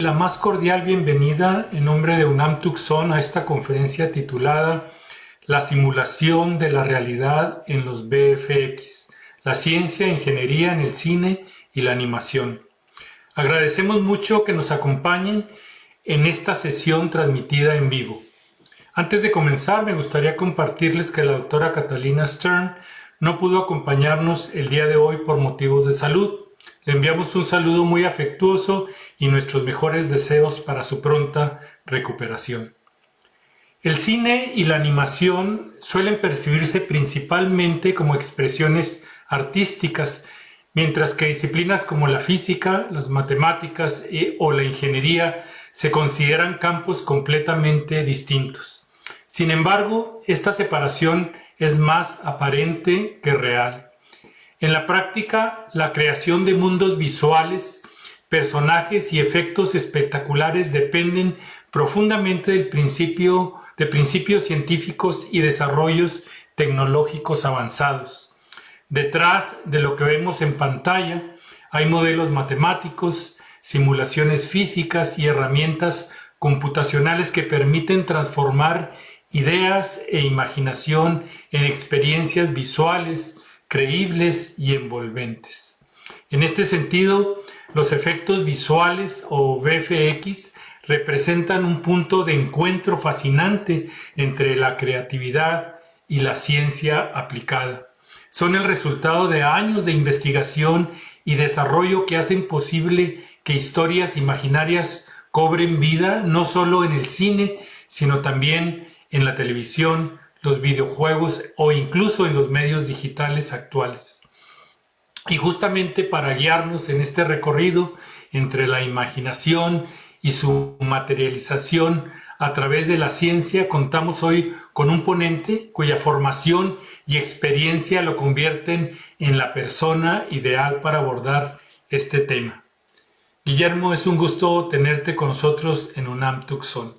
La más cordial bienvenida en nombre de UNAM Tucson a esta conferencia titulada La simulación de la realidad en los VFX, la ciencia e ingeniería en el cine y la animación. Agradecemos mucho que nos acompañen en esta sesión transmitida en vivo. Antes de comenzar, me gustaría compartirles que la doctora Catalina Stern no pudo acompañarnos el día de hoy por motivos de salud. Le enviamos un saludo muy afectuoso y nuestros mejores deseos para su pronta recuperación. El cine y la animación suelen percibirse principalmente como expresiones artísticas, mientras que disciplinas como la física, las matemáticas o la ingeniería se consideran campos completamente distintos. Sin embargo, esta separación es más aparente que real. En la práctica, la creación de mundos visuales, personajes y efectos espectaculares dependen profundamente de principios científicos y desarrollos tecnológicos avanzados. Detrás de lo que vemos en pantalla hay modelos matemáticos, simulaciones físicas y herramientas computacionales que permiten transformar ideas e imaginación en experiencias visuales, creíbles y envolventes. En este sentido, los efectos visuales o VFX representan un punto de encuentro fascinante entre la creatividad y la ciencia aplicada. Son el resultado de años de investigación y desarrollo que hacen posible que historias imaginarias cobren vida no solo en el cine, sino también en la televisión, los videojuegos o incluso en los medios digitales actuales. Y justamente para guiarnos en este recorrido entre la imaginación y su materialización a través de la ciencia, contamos hoy con un ponente cuya formación y experiencia lo convierten en la persona ideal para abordar este tema. Guillermo, es un gusto tenerte con nosotros en UNAM Tucson.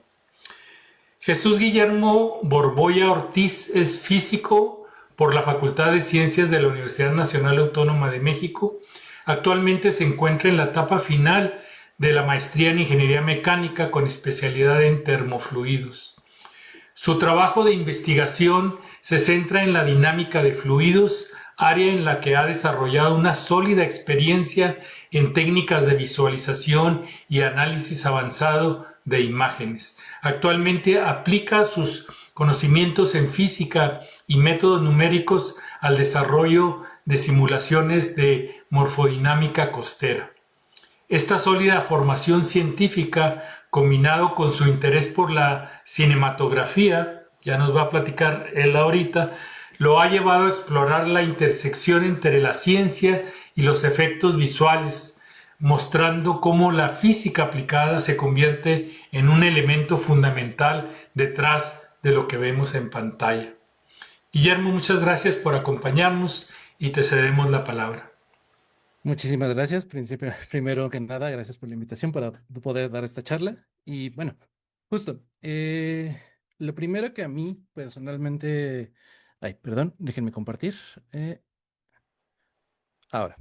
Jesús Guillermo Borboya Ortiz es físico por la Facultad de Ciencias de la Universidad Nacional Autónoma de México. Actualmente se encuentra en la etapa final de la maestría en Ingeniería Mecánica con especialidad en termofluidos. Su trabajo de investigación se centra en la dinámica de fluidos, área en la que ha desarrollado una sólida experiencia en técnicas de visualización y análisis avanzado de imágenes. Actualmente aplica sus conocimientos en física y métodos numéricos al desarrollo de simulaciones de morfodinámica costera. Esta sólida formación científica, combinado con su interés por la cinematografía, ya nos va a platicar él ahorita, lo ha llevado a explorar la intersección entre la ciencia y los efectos visuales, mostrando cómo la física aplicada se convierte en un elemento fundamental detrás de lo que vemos en pantalla. Guillermo, muchas gracias por acompañarnos y te cedemos la palabra. Muchísimas gracias. Primero que nada, gracias por la invitación para poder dar esta charla. Y bueno, justo, lo primero que a mí personalmente, ay, perdón, déjenme compartir. eh, Ahora,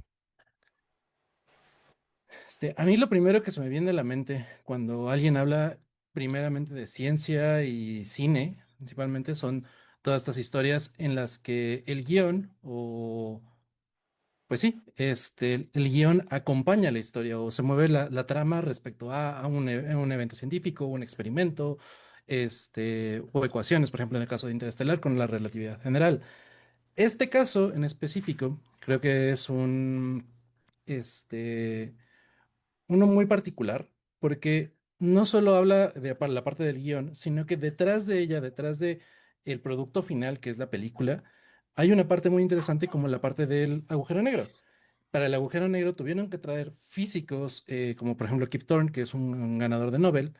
a mí lo primero que se me viene a la mente cuando alguien habla primeramente de ciencia y cine, principalmente son todas estas historias en las que el guión o pues sí, el guión acompaña la historia o se mueve la trama respecto a un evento científico, un experimento, o ecuaciones, por ejemplo, en el caso de Interestelar con la relatividad general. Este caso en específico, creo que es este, uno muy particular, porque no solo habla de la parte del guión, sino que detrás de ella, detrás de el producto final, que es la película, hay una parte muy interesante como la parte del agujero negro. Para el agujero negro tuvieron que traer físicos, como por ejemplo Kip Thorne, que es un ganador de Nobel,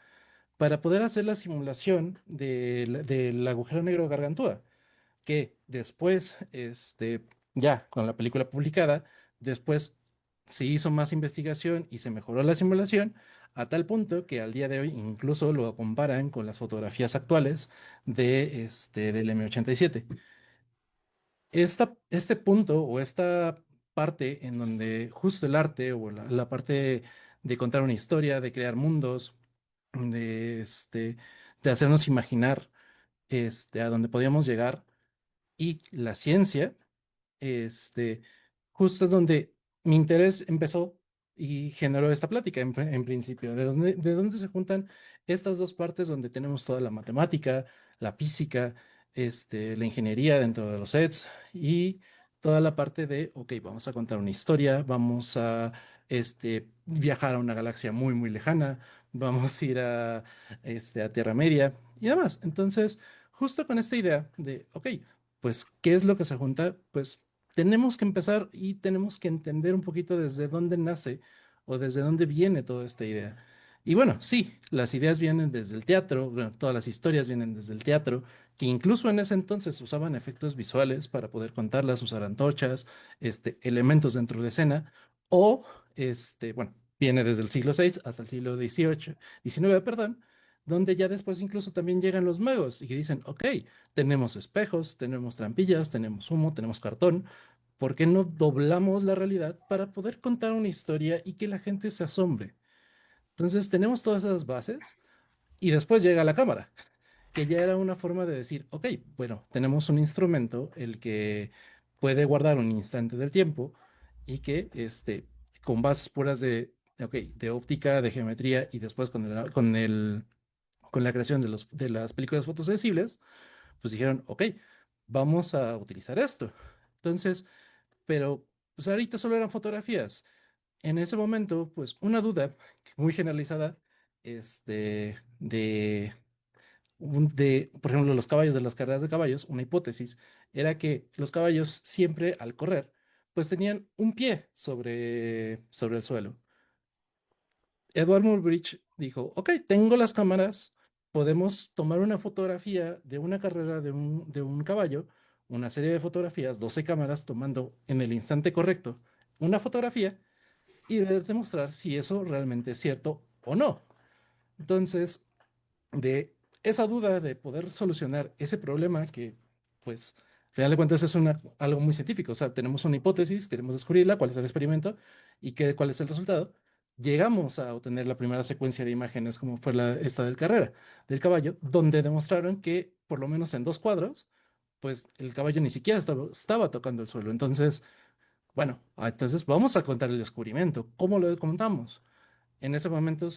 para poder hacer la simulación del agujero negro de Gargantúa, que después, ya con la película publicada, después se hizo más investigación y se mejoró la simulación a tal punto que al día de hoy incluso lo comparan con las fotografías actuales del M87. Este punto o esta parte en donde justo el arte o la parte de contar una historia, de crear mundos, de hacernos imaginar a dónde podíamos llegar. Y la ciencia, este, justo es donde mi interés empezó y generó esta plática en principio, de dónde se juntan estas dos partes donde tenemos toda la matemática, la física, la ingeniería dentro de los sets y toda la parte de, ok, vamos a contar una historia, vamos a viajar a una galaxia muy, muy lejana, vamos a ir a Tierra Media y demás. Entonces, justo con esta idea de, ok, pues, ¿qué es lo que se junta? Pues tenemos que empezar y tenemos que entender un poquito desde dónde nace o desde dónde viene toda esta idea. Y bueno, sí, las ideas vienen desde el teatro, bueno, todas las historias vienen desde el teatro, que incluso en ese entonces usaban efectos visuales para poder contarlas, usar antorchas, elementos dentro de escena, o, bueno, viene desde el siglo VI hasta el siglo XVIII, XIX, perdón, donde ya después incluso también llegan los magos y que dicen, ok, tenemos espejos, tenemos trampillas, tenemos humo, tenemos cartón. ¿Por qué no doblamos la realidad para poder contar una historia y que la gente se asombre? Entonces tenemos todas esas bases y después llega la cámara, que ya era una forma de decir, ok, bueno, tenemos un instrumento, el que puede guardar un instante del tiempo y que con bases puras de óptica, de geometría y después con la creación de las películas fotosensibles, pues dijeron, ok, vamos a utilizar esto. Entonces, pero pues ahorita solo eran fotografías. En ese momento, pues una duda muy generalizada, por ejemplo, los caballos de las carreras de caballos, una hipótesis era que los caballos siempre al correr, pues tenían un pie sobre el suelo. Edward Murbridge dijo, ok, tengo las cámaras, podemos tomar una fotografía de una carrera de un caballo, una serie de fotografías, 12 cámaras tomando en el instante correcto una fotografía y demostrar si eso realmente es cierto o no. Entonces, de esa duda de poder solucionar ese problema que, pues, al final de cuentas es algo muy científico, o sea, tenemos una hipótesis, queremos descubrirla, cuál es el experimento y cuál es el resultado. Llegamos a obtener la primera secuencia de imágenes como fue esta del carrera del caballo, donde demostraron que por lo menos en 2 cuadros, pues el caballo ni siquiera estaba tocando el suelo. Entonces, bueno, entonces vamos a contar el descubrimiento. ¿Cómo lo contamos? En ese momento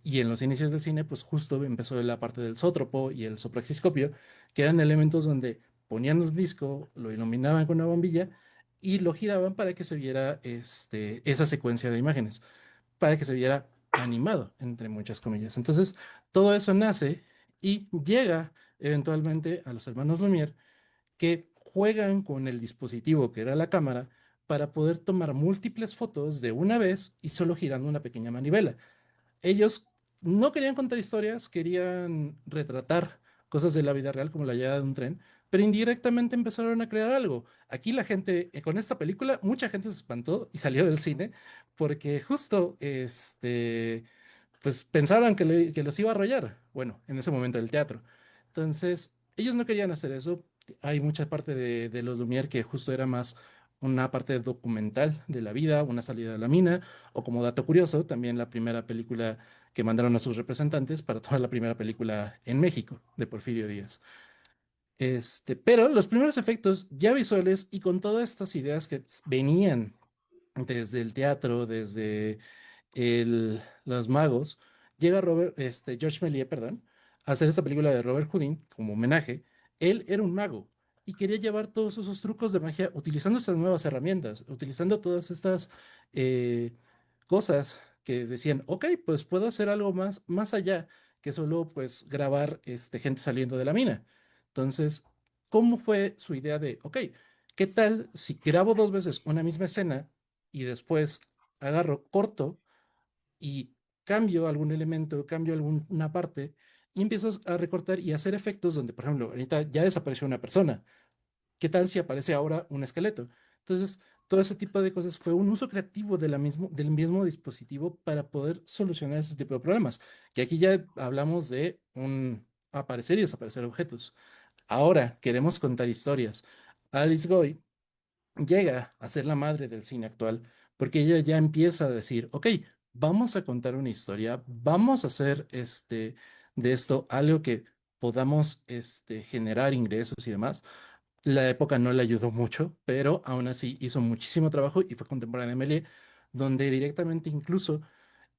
y en los inicios del cine, pues justo empezó la parte del zótropo y el sopraxiscopio, que eran elementos donde ponían un disco, lo iluminaban con una bombilla y lo giraban para que se viera esa secuencia de imágenes, para que se viera animado, entre muchas comillas. Entonces, todo eso nace y llega eventualmente a los hermanos Lumière que juegan con el dispositivo que era la cámara para poder tomar múltiples fotos de una vez y solo girando una pequeña manivela. Ellos no querían contar historias, querían retratar cosas de la vida real como la llegada de un tren, pero indirectamente empezaron a crear algo. Aquí la gente, con esta película, mucha gente se espantó y salió del cine porque justo pues pensaban que los iba a arrollar. Bueno, en ese momento del teatro. Entonces, ellos no querían hacer eso. Hay mucha parte de los Lumière que justo era más una parte documental de la vida, una salida de la mina, o como dato curioso, también la primera película que mandaron a sus representantes para toda la primera película en México de Porfirio Díaz. Pero los primeros efectos ya visuales y con todas estas ideas que venían desde el teatro, desde los magos, llega George Méliès, perdón, a hacer esta película de Robert Houdin como homenaje. Él era un mago y quería llevar todos esos trucos de magia utilizando estas nuevas herramientas, utilizando todas estas eh, cosas que decían, ok, pues puedo hacer algo más allá que solo pues grabar gente saliendo de la mina. Entonces, ¿cómo fue su idea de, ok, qué tal si grabo 2 veces una misma escena y después agarro, corto y cambio algún elemento, cambio alguna parte y empiezo a recortar y hacer efectos donde, por ejemplo, ahorita ya desapareció una persona? ¿Qué tal si aparece ahora un esqueleto? Entonces, todo ese tipo de cosas fue un uso creativo del mismo dispositivo para poder solucionar ese tipo de problemas. Que aquí ya hablamos de un aparecer y desaparecer objetos. Ahora queremos contar historias. Alice Goy llega a ser la madre del cine actual porque ella ya empieza a decir, ok, vamos a contar una historia, vamos a hacer de esto algo que podamos generar ingresos y demás. La época no le ayudó mucho, pero aún así hizo muchísimo trabajo y fue contemporánea de Méliès, donde directamente incluso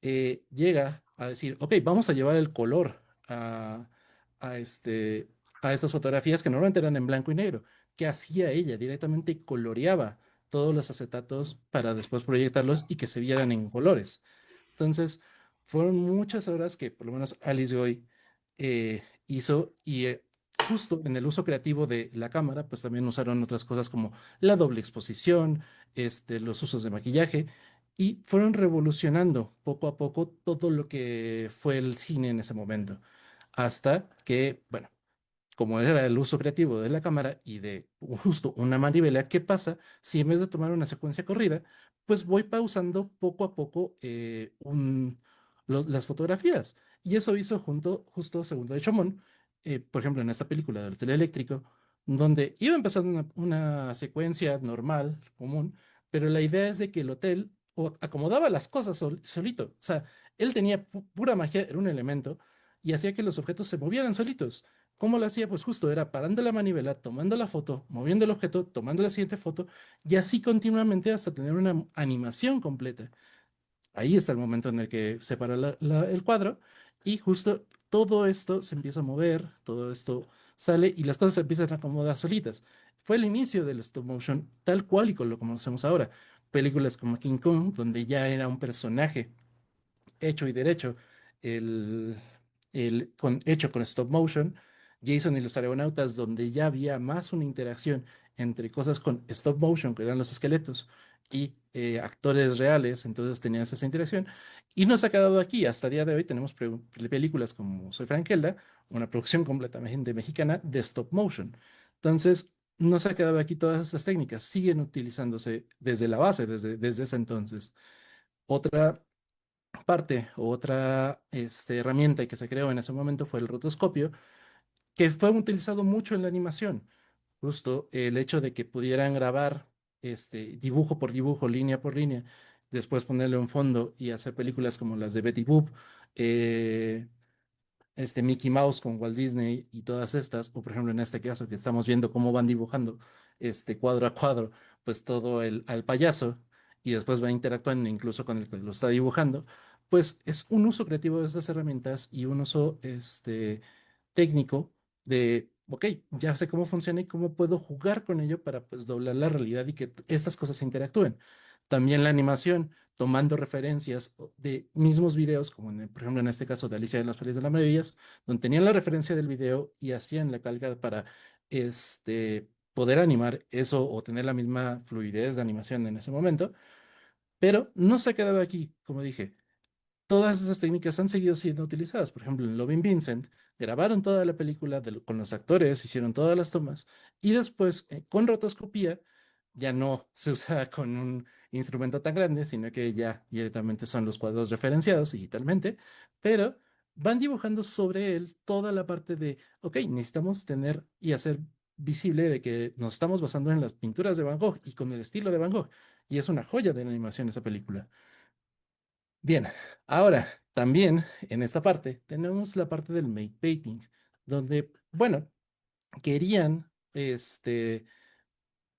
llega a decir, ok, vamos a llevar el color a, este, a estas fotografías que normalmente eran en blanco y negro. ¿Qué hacía ella? Directamente coloreaba todos los acetatos para después proyectarlos y que se vieran en colores. Entonces, fueron muchas horas que por lo menos Alice Goy hizo y justo en el uso creativo de la cámara, pues también usaron otras cosas como la doble exposición, los usos de maquillaje y fueron revolucionando poco a poco todo lo que fue el cine en ese momento. Hasta que, bueno, como era el uso creativo de la cámara y de justo una manivela, ¿qué pasa si en vez de tomar una secuencia corrida, pues voy pausando poco a poco las fotografías? Y eso hizo justo Segundo de Chomón, por ejemplo, en esta película del teleeléctrico, donde iba empezando una secuencia normal, común, pero la idea es de que el hotel acomodaba las cosas solito. O sea, él tenía pura magia, era un elemento, y hacía que los objetos se movieran solitos. ¿Cómo lo hacía? Pues justo era parando la manivela, tomando la foto, moviendo el objeto, tomando la siguiente foto y así continuamente hasta tener una animación completa. Ahí está el momento en el que se para el cuadro y justo todo esto se empieza a mover, todo esto sale y las cosas se empiezan a acomodar solitas. Fue el inicio del stop motion tal cual y con lo conocemos ahora. Películas como King Kong, donde ya era un personaje hecho y derecho, el, hecho con stop motion, Jason y los Argonautas, donde ya había más una interacción entre cosas con stop motion, que eran los esqueletos, y actores reales, entonces tenías esa interacción. Y nos ha quedado aquí, hasta el día de hoy tenemos películas como Soy Frankelda, una producción completamente mexicana de stop motion. Entonces, nos ha quedado aquí todas estas técnicas, siguen utilizándose desde la base, desde ese entonces. Otra parte o otra herramienta que se creó en ese momento fue el rotoscopio, que fue utilizado mucho en la animación. Justo el hecho de que pudieran grabar dibujo por dibujo, línea por línea, después ponerle un fondo y hacer películas como las de Betty Boop, eh, Mickey Mouse con Walt Disney y todas estas, o por ejemplo en este caso que estamos viendo cómo van dibujando cuadro a cuadro, pues todo al payaso y después va interactuando incluso con el que lo está dibujando, pues es un uso creativo de estas herramientas y un uso técnico de, ok, ya sé cómo funciona y cómo puedo jugar con ello para pues doblar la realidad y que estas cosas interactúen. También la animación tomando referencias de mismos videos, como por ejemplo en este caso de Alicia en las País de las Maravillas, donde tenían la referencia del video y hacían la calca para poder animar eso o tener la misma fluidez de animación en ese momento. Pero no se ha quedado aquí, como dije. Todas esas técnicas han seguido siendo utilizadas. Por ejemplo, en Loving Vincent grabaron toda la película con los actores, hicieron todas las tomas y después con rotoscopía ya no se usa con un instrumento tan grande, sino que ya directamente son los cuadros referenciados digitalmente, pero van dibujando sobre él toda la parte de, ok, necesitamos tener y hacer visible de que nos estamos basando en las pinturas de Van Gogh y con el estilo de Van Gogh. Y es una joya de la animación esa película. Bien, ahora también en esta parte tenemos la parte del make painting, donde, bueno, querían, ¿qué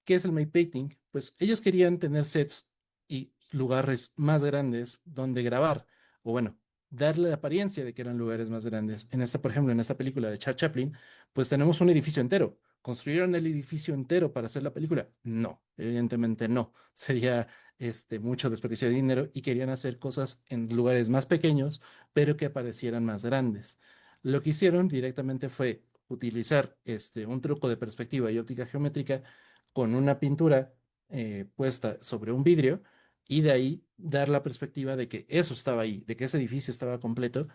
es el make painting? Pues ellos querían tener sets y lugares más grandes donde grabar, o bueno, darle la apariencia de que eran lugares más grandes. En esta, por ejemplo, en esta película de Charles Chaplin, pues tenemos un edificio entero. ¿Construyeron el edificio entero para hacer la película? No, evidentemente no. Sería mucho desperdicio de dinero y querían hacer cosas en lugares más pequeños, pero que parecieran más grandes. Lo que hicieron directamente fue utilizar un truco de perspectiva y óptica geométrica con una pintura puesta sobre un vidrio y de ahí dar la perspectiva de que eso estaba ahí, de que ese edificio estaba completo,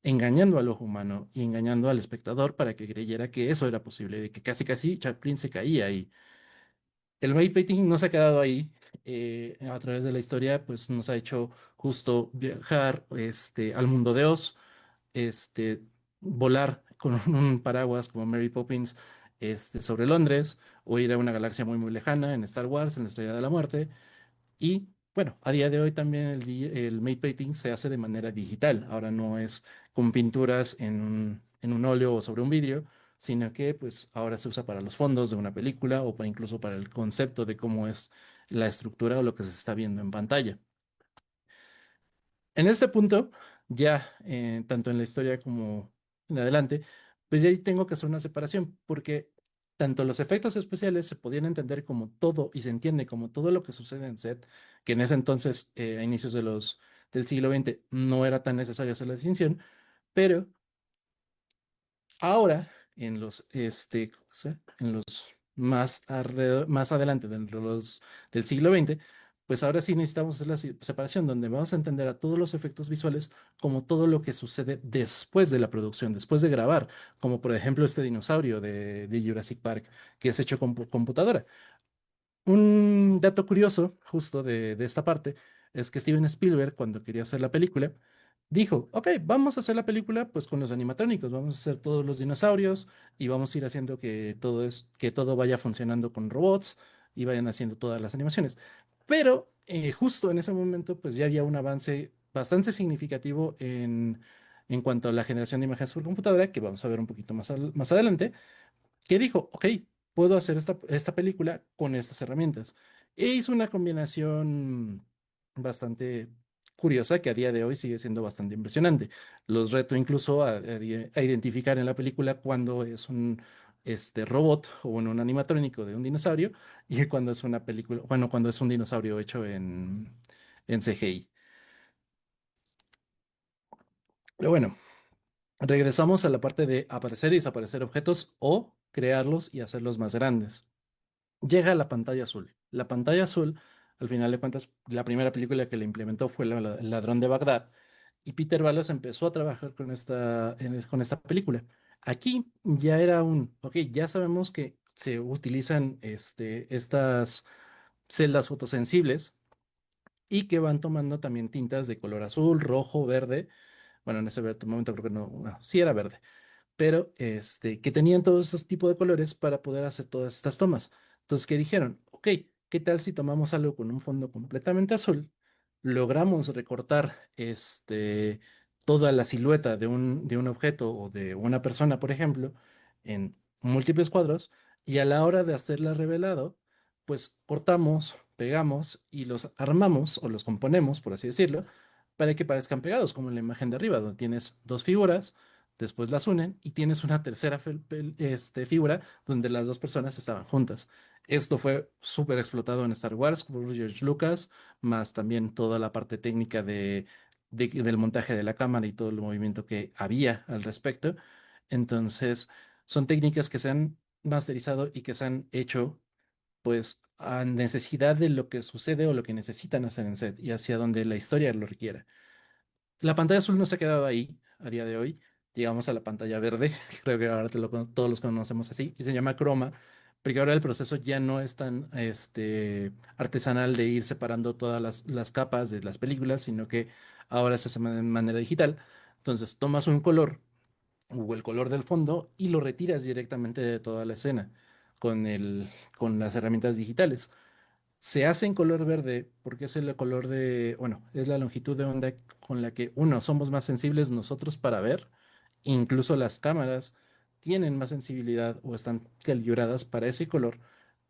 engañando al ojo humano y engañando al espectador para que creyera que eso era posible, de que casi casi Chaplin se caía ahí. El matte painting no se ha quedado ahí. A través de la historia, pues nos ha hecho justo viajar al mundo de Oz, volar con un paraguas como Mary Poppins sobre Londres, o ir a una galaxia muy muy lejana en Star Wars, en la Estrella de la Muerte, y bueno, a día de hoy también el matte painting se hace de manera digital. Ahora no es con pinturas en un óleo o sobre un vidrio, sino que pues ahora se usa para los fondos de una película o para incluso para el concepto de cómo es la estructura o lo que se está viendo en pantalla. En este punto, ya tanto en la historia como en adelante, pues ya ahí tengo que hacer una separación, porque tanto los efectos especiales se podían entender como todo y se entiende como todo lo que sucede en set, que en ese entonces, a inicios del siglo XX, no era tan necesario hacer la distinción, pero ahora, ¿cómo se llama? En los más adelante del siglo XX, pues ahora sí necesitamos hacer la separación, donde vamos a entender a todos los efectos visuales como todo lo que sucede después de la producción, después de grabar, como por ejemplo este dinosaurio de Jurassic Park, que es hecho con computadora. Un dato curioso, justo de esta parte, es que Steven Spielberg, cuando quería hacer la película, dijo, ok, vamos a hacer la película pues con los animatrónicos, vamos a hacer todos los dinosaurios y vamos a ir haciendo que todo vaya funcionando con robots y vayan haciendo todas las animaciones. Pero justo en ese momento pues ya había un avance bastante significativo en cuanto a la generación de imágenes por computadora, que vamos a ver un poquito más adelante, que dijo, ok, puedo hacer esta película con estas herramientas. E hizo una combinación bastante curiosa que a día de hoy sigue siendo bastante impresionante. Los reto incluso a identificar en la película cuando es un robot o bueno, un animatrónico de un dinosaurio y cuando es una película, bueno, cuando es un dinosaurio hecho en CGI. Pero bueno, regresamos a la parte de aparecer y desaparecer objetos o crearlos y hacerlos más grandes. Llega a la pantalla azul. La pantalla azul, al final de cuentas, la primera película que le implementó fue El ladrón de Bagdad y Peter Valos empezó a trabajar con esta película. Aquí ya era ok, ya sabemos que se utilizan estas celdas fotosensibles y que van tomando también tintas de color azul, rojo, verde. Bueno, en ese momento creo que no, bueno, sí era verde, pero que tenían todos estos tipos de colores para poder hacer todas estas tomas. Entonces, ¿qué dijeron? Ok, ¿qué tal si tomamos algo con un fondo completamente azul? Logramos recortar toda la silueta de un objeto o de una persona, por ejemplo, en múltiples cuadros, y a la hora de hacerla revelado, pues cortamos, pegamos y los armamos o los componemos, por así decirlo, para que parezcan pegados, como en la imagen de arriba, donde tienes dos figuras, después las unen y tienes una tercera figura donde las dos personas estaban juntas. Esto fue súper explotado en Star Wars por George Lucas, más también toda la parte técnica del montaje de la cámara y todo el movimiento que había al respecto. Entonces, son técnicas que se han masterizado y que se han hecho pues a necesidad de lo que sucede o lo que necesitan hacer en set y hacia donde la historia lo requiera. La pantalla azul no se ha quedado ahí a día de hoy. Llegamos a la pantalla verde, creo que ahora todos los conocemos así, y se llama croma, porque ahora el proceso ya no es tan artesanal de ir separando todas las capas de las películas, sino que ahora se hace de manera digital. Entonces tomas un color o el color del fondo y lo retiras directamente de toda la escena con con las herramientas digitales. Se hace en color verde porque es el color bueno, es la longitud de onda con la que, uno, somos más sensibles nosotros para ver. Incluso las cámaras tienen más sensibilidad o están calibradas para ese color,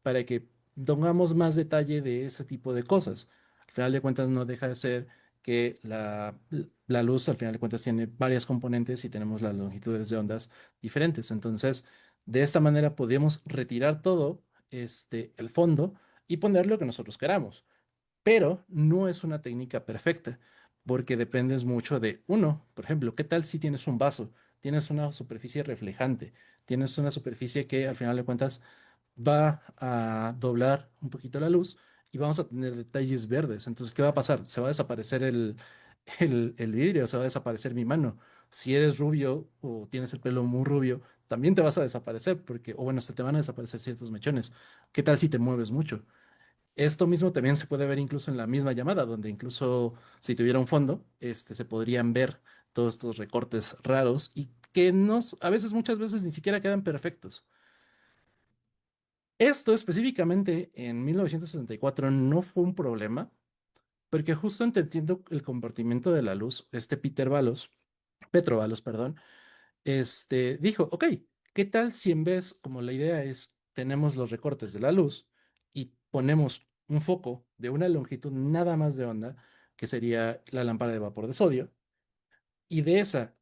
para que tengamos más detalle de ese tipo de cosas. Al final de cuentas, no deja de ser que la luz, al final de cuentas, tiene varias componentes y tenemos las longitudes de ondas diferentes. Entonces, de esta manera podemos retirar todo, el fondo y poner lo que nosotros queramos. Pero no es una técnica perfecta, porque dependes mucho de uno. Por ejemplo, ¿qué tal si tienes un vaso? Tienes una superficie reflejante, tienes una superficie que al final de cuentas va a doblar un poquito la luz y vamos a tener detalles verdes. Entonces, ¿qué va a pasar? Se va a desaparecer el vidrio, se va a desaparecer mi mano. Si eres rubio o tienes el pelo muy rubio, también te vas a desaparecer porque, o bueno, se te van a desaparecer ciertos mechones. ¿Qué tal si te mueves mucho? Esto mismo también se puede ver incluso en la misma llamada, donde incluso si tuviera un fondo, se podrían ver todos estos recortes raros y que a veces, muchas veces ni siquiera quedan perfectos. Esto específicamente en 1964 no fue un problema porque justo entendiendo el comportamiento de la luz, Petro Valos, perdón, dijo, ok, ¿qué tal si en vez, como la idea es, tenemos los recortes de la luz y ponemos un foco de una longitud nada más de onda, que sería la lámpara de vapor de sodio, y de esa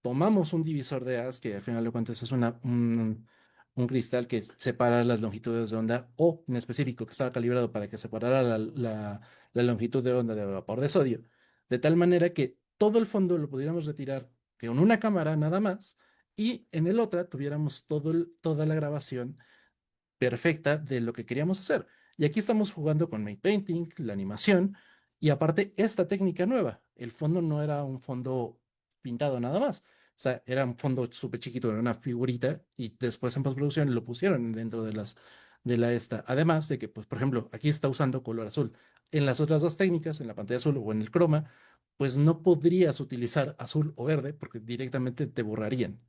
tomamos un divisor de haz, que al final de cuentas es un cristal que separa las longitudes de onda, o en específico que estaba calibrado para que separara la longitud de onda de vapor de sodio, de tal manera que todo el fondo lo pudiéramos retirar con una cámara nada más, y en el otra tuviéramos toda la grabación perfecta de lo que queríamos hacer. Y aquí estamos jugando con Mate Painting, la animación, y aparte esta técnica nueva. El fondo no era un fondo pintado nada más. O sea, era un fondo súper chiquito, era una figurita, y después en postproducción lo pusieron dentro de la esta. Además de que, pues, por ejemplo, aquí está usando color azul. En las otras dos técnicas, en la pantalla azul o en el croma, pues no podrías utilizar azul o verde porque directamente te borrarían.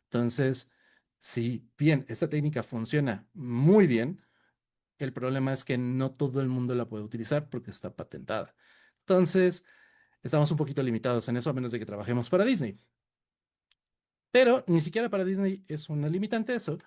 Entonces, si bien esta técnica funciona muy bien, el problema es que no todo el mundo la puede utilizar porque está patentada. Entonces, estamos un poquito limitados en eso a menos de que trabajemos para Disney. Pero ni siquiera para Disney es una limitante eso,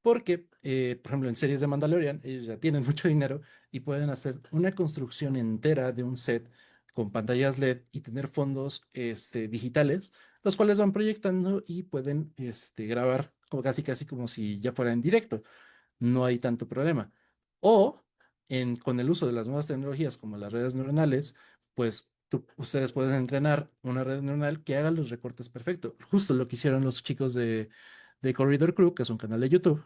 porque, por ejemplo, en series de Mandalorian, ellos ya tienen mucho dinero y pueden hacer una construcción entera de un set con pantallas LED y tener fondos digitales, los cuales van proyectando y pueden grabar como casi casi como si ya fuera en directo. No hay tanto problema. O con el uso de las nuevas tecnologías como las redes neuronales, pues ustedes pueden entrenar una red neuronal que haga los recortes perfectos. Justo lo que hicieron los chicos de Corridor Crew, que es un canal de YouTube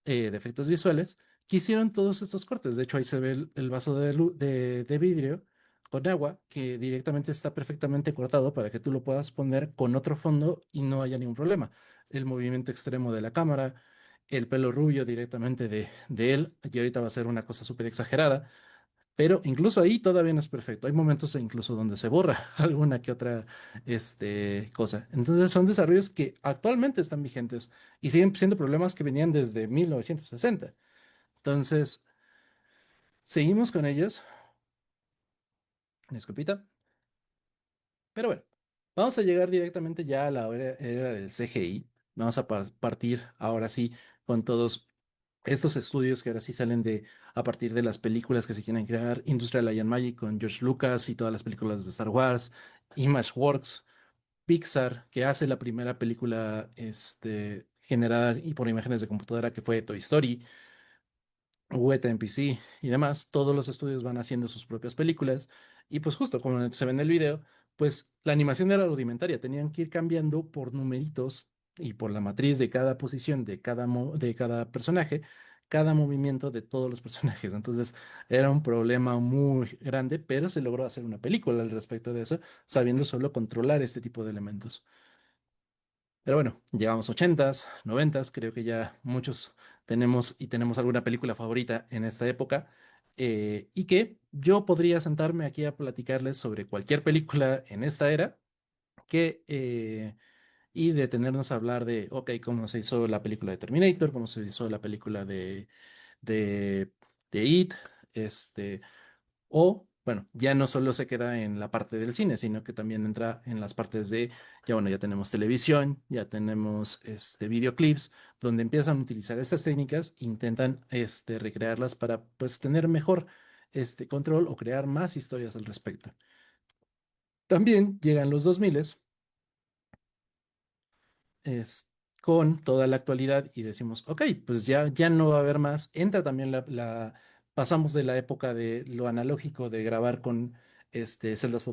de efectos visuales, que hicieron todos estos cortes. De hecho, ahí se ve el vaso de vidrio con agua que directamente está perfectamente cortado para que tú lo puedas poner con otro fondo y no haya ningún problema. El movimiento extremo de la cámara, el pelo rubio directamente de él, y ahorita va a ser una cosa súper exagerada, pero incluso ahí todavía no es perfecto. Hay momentos incluso donde se borra alguna que otra cosa. Entonces son desarrollos que actualmente están vigentes y siguen siendo problemas que venían desde 1960. Entonces, seguimos con ellos. Disculpita. Pero bueno, vamos a llegar directamente ya a la era del CGI. Vamos a partir ahora sí con todos estos estudios que ahora sí salen a partir de las películas que se quieren crear, Industrial Light and Magic con George Lucas y todas las películas de Star Wars, ImageWorks, Pixar, que hace la primera película generada y por imágenes de computadora que fue Toy Story, Weta en PC y demás, todos los estudios van haciendo sus propias películas y pues justo como se ve en el video, pues la animación era rudimentaria, tenían que ir cambiando por numeritos y por la matriz de cada posición de cada personaje, cada movimiento de todos los personajes. Entonces era un problema muy grande, pero se logró hacer una película al respecto de eso, sabiendo solo controlar este tipo de elementos. Pero bueno, llegamos ochentas, noventas, creo que ya muchos tenemos alguna película favorita en esta época, y que yo podría sentarme aquí a platicarles sobre cualquier película en esta era y detenernos a hablar de, ok, cómo se hizo la película de Terminator, cómo se hizo la película de, de It, o, bueno, ya no solo se queda en la parte del cine, sino que también entra en las partes ya bueno, ya tenemos televisión, ya tenemos videoclips, donde empiezan a utilizar estas técnicas, intentan recrearlas para pues tener mejor control o crear más historias al respecto. También llegan los 2000 es, con toda la actualidad y decimos, ok, pues ya no va a haber más. Entra también pasamos de la época de lo analógico de grabar con celdas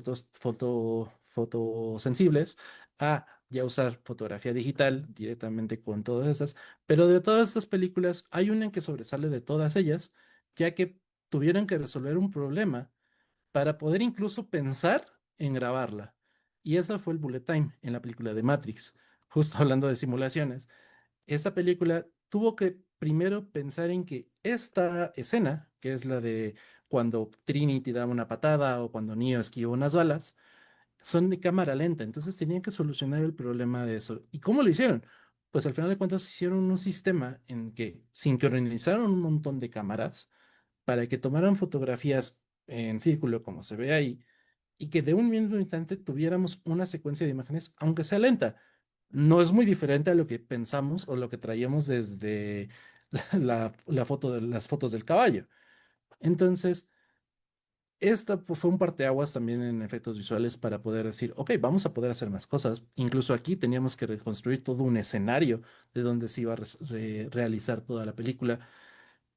fotosensibles a ya usar fotografía digital directamente con todas estas. Pero de todas estas películas hay una que sobresale de todas ellas, ya que tuvieron que resolver un problema para poder incluso pensar en grabarla. Y esa fue el bullet time en la película de Matrix. Justo hablando de simulaciones, esta película tuvo que primero pensar en que esta escena, que es la de cuando Trinity da una patada o cuando Neo esquiva unas balas, son de cámara lenta, entonces tenían que solucionar el problema de eso. ¿Y cómo lo hicieron? Pues al final de cuentas hicieron un sistema en que sincronizaron un montón de cámaras para que tomaran fotografías en círculo, como se ve ahí, y que de un mismo instante tuviéramos una secuencia de imágenes, aunque sea lenta. No es muy diferente a lo que pensamos o lo que traíamos desde la foto de las fotos del caballo. Entonces, esta pues, fue un parteaguas también en efectos visuales para poder decir, ok, vamos a poder hacer más cosas. Incluso aquí teníamos que reconstruir todo un escenario de donde se iba a realizar toda la película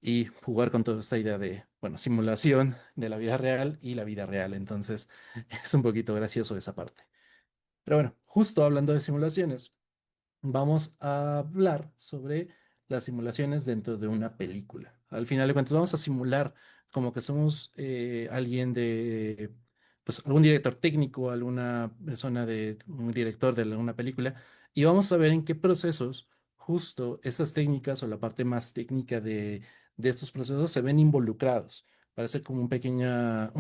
y jugar con toda esta idea de, bueno, simulación de la vida real y la vida real. Entonces, es un poquito gracioso esa parte. Pero bueno, justo hablando de simulaciones, vamos a hablar sobre las simulaciones dentro de una película. Al final de cuentas, vamos a simular como que somos alguien de, pues algún director técnico, alguna persona de un director de alguna película, y vamos a ver en qué procesos justo estas técnicas o la parte más técnica de estos procesos se ven involucrados para hacer como un pequeño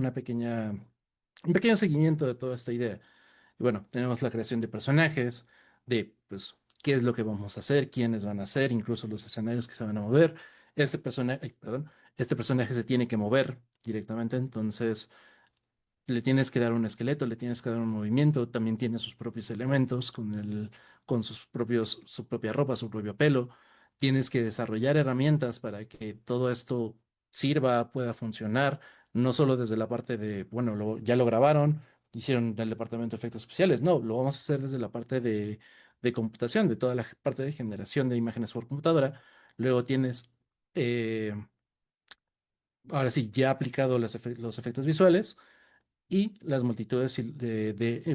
seguimiento de toda esta idea. Y bueno, tenemos la creación de personajes, de pues qué es lo que vamos a hacer, quiénes van a ser, incluso los escenarios que se van a mover. Este personaje se tiene que mover directamente, entonces le tienes que dar un esqueleto, le tienes que dar un movimiento, también tiene sus propios elementos con su propia ropa, su propio pelo. Tienes que desarrollar herramientas para que todo esto sirva, pueda funcionar, no solo desde la parte de, bueno, ya lo grabaron, hicieron el departamento de efectos especiales, no, lo vamos a hacer desde la parte de computación, de toda la parte de generación de imágenes por computadora. Luego tienes, eh, ahora sí, ya aplicado los efectos visuales y las multitudes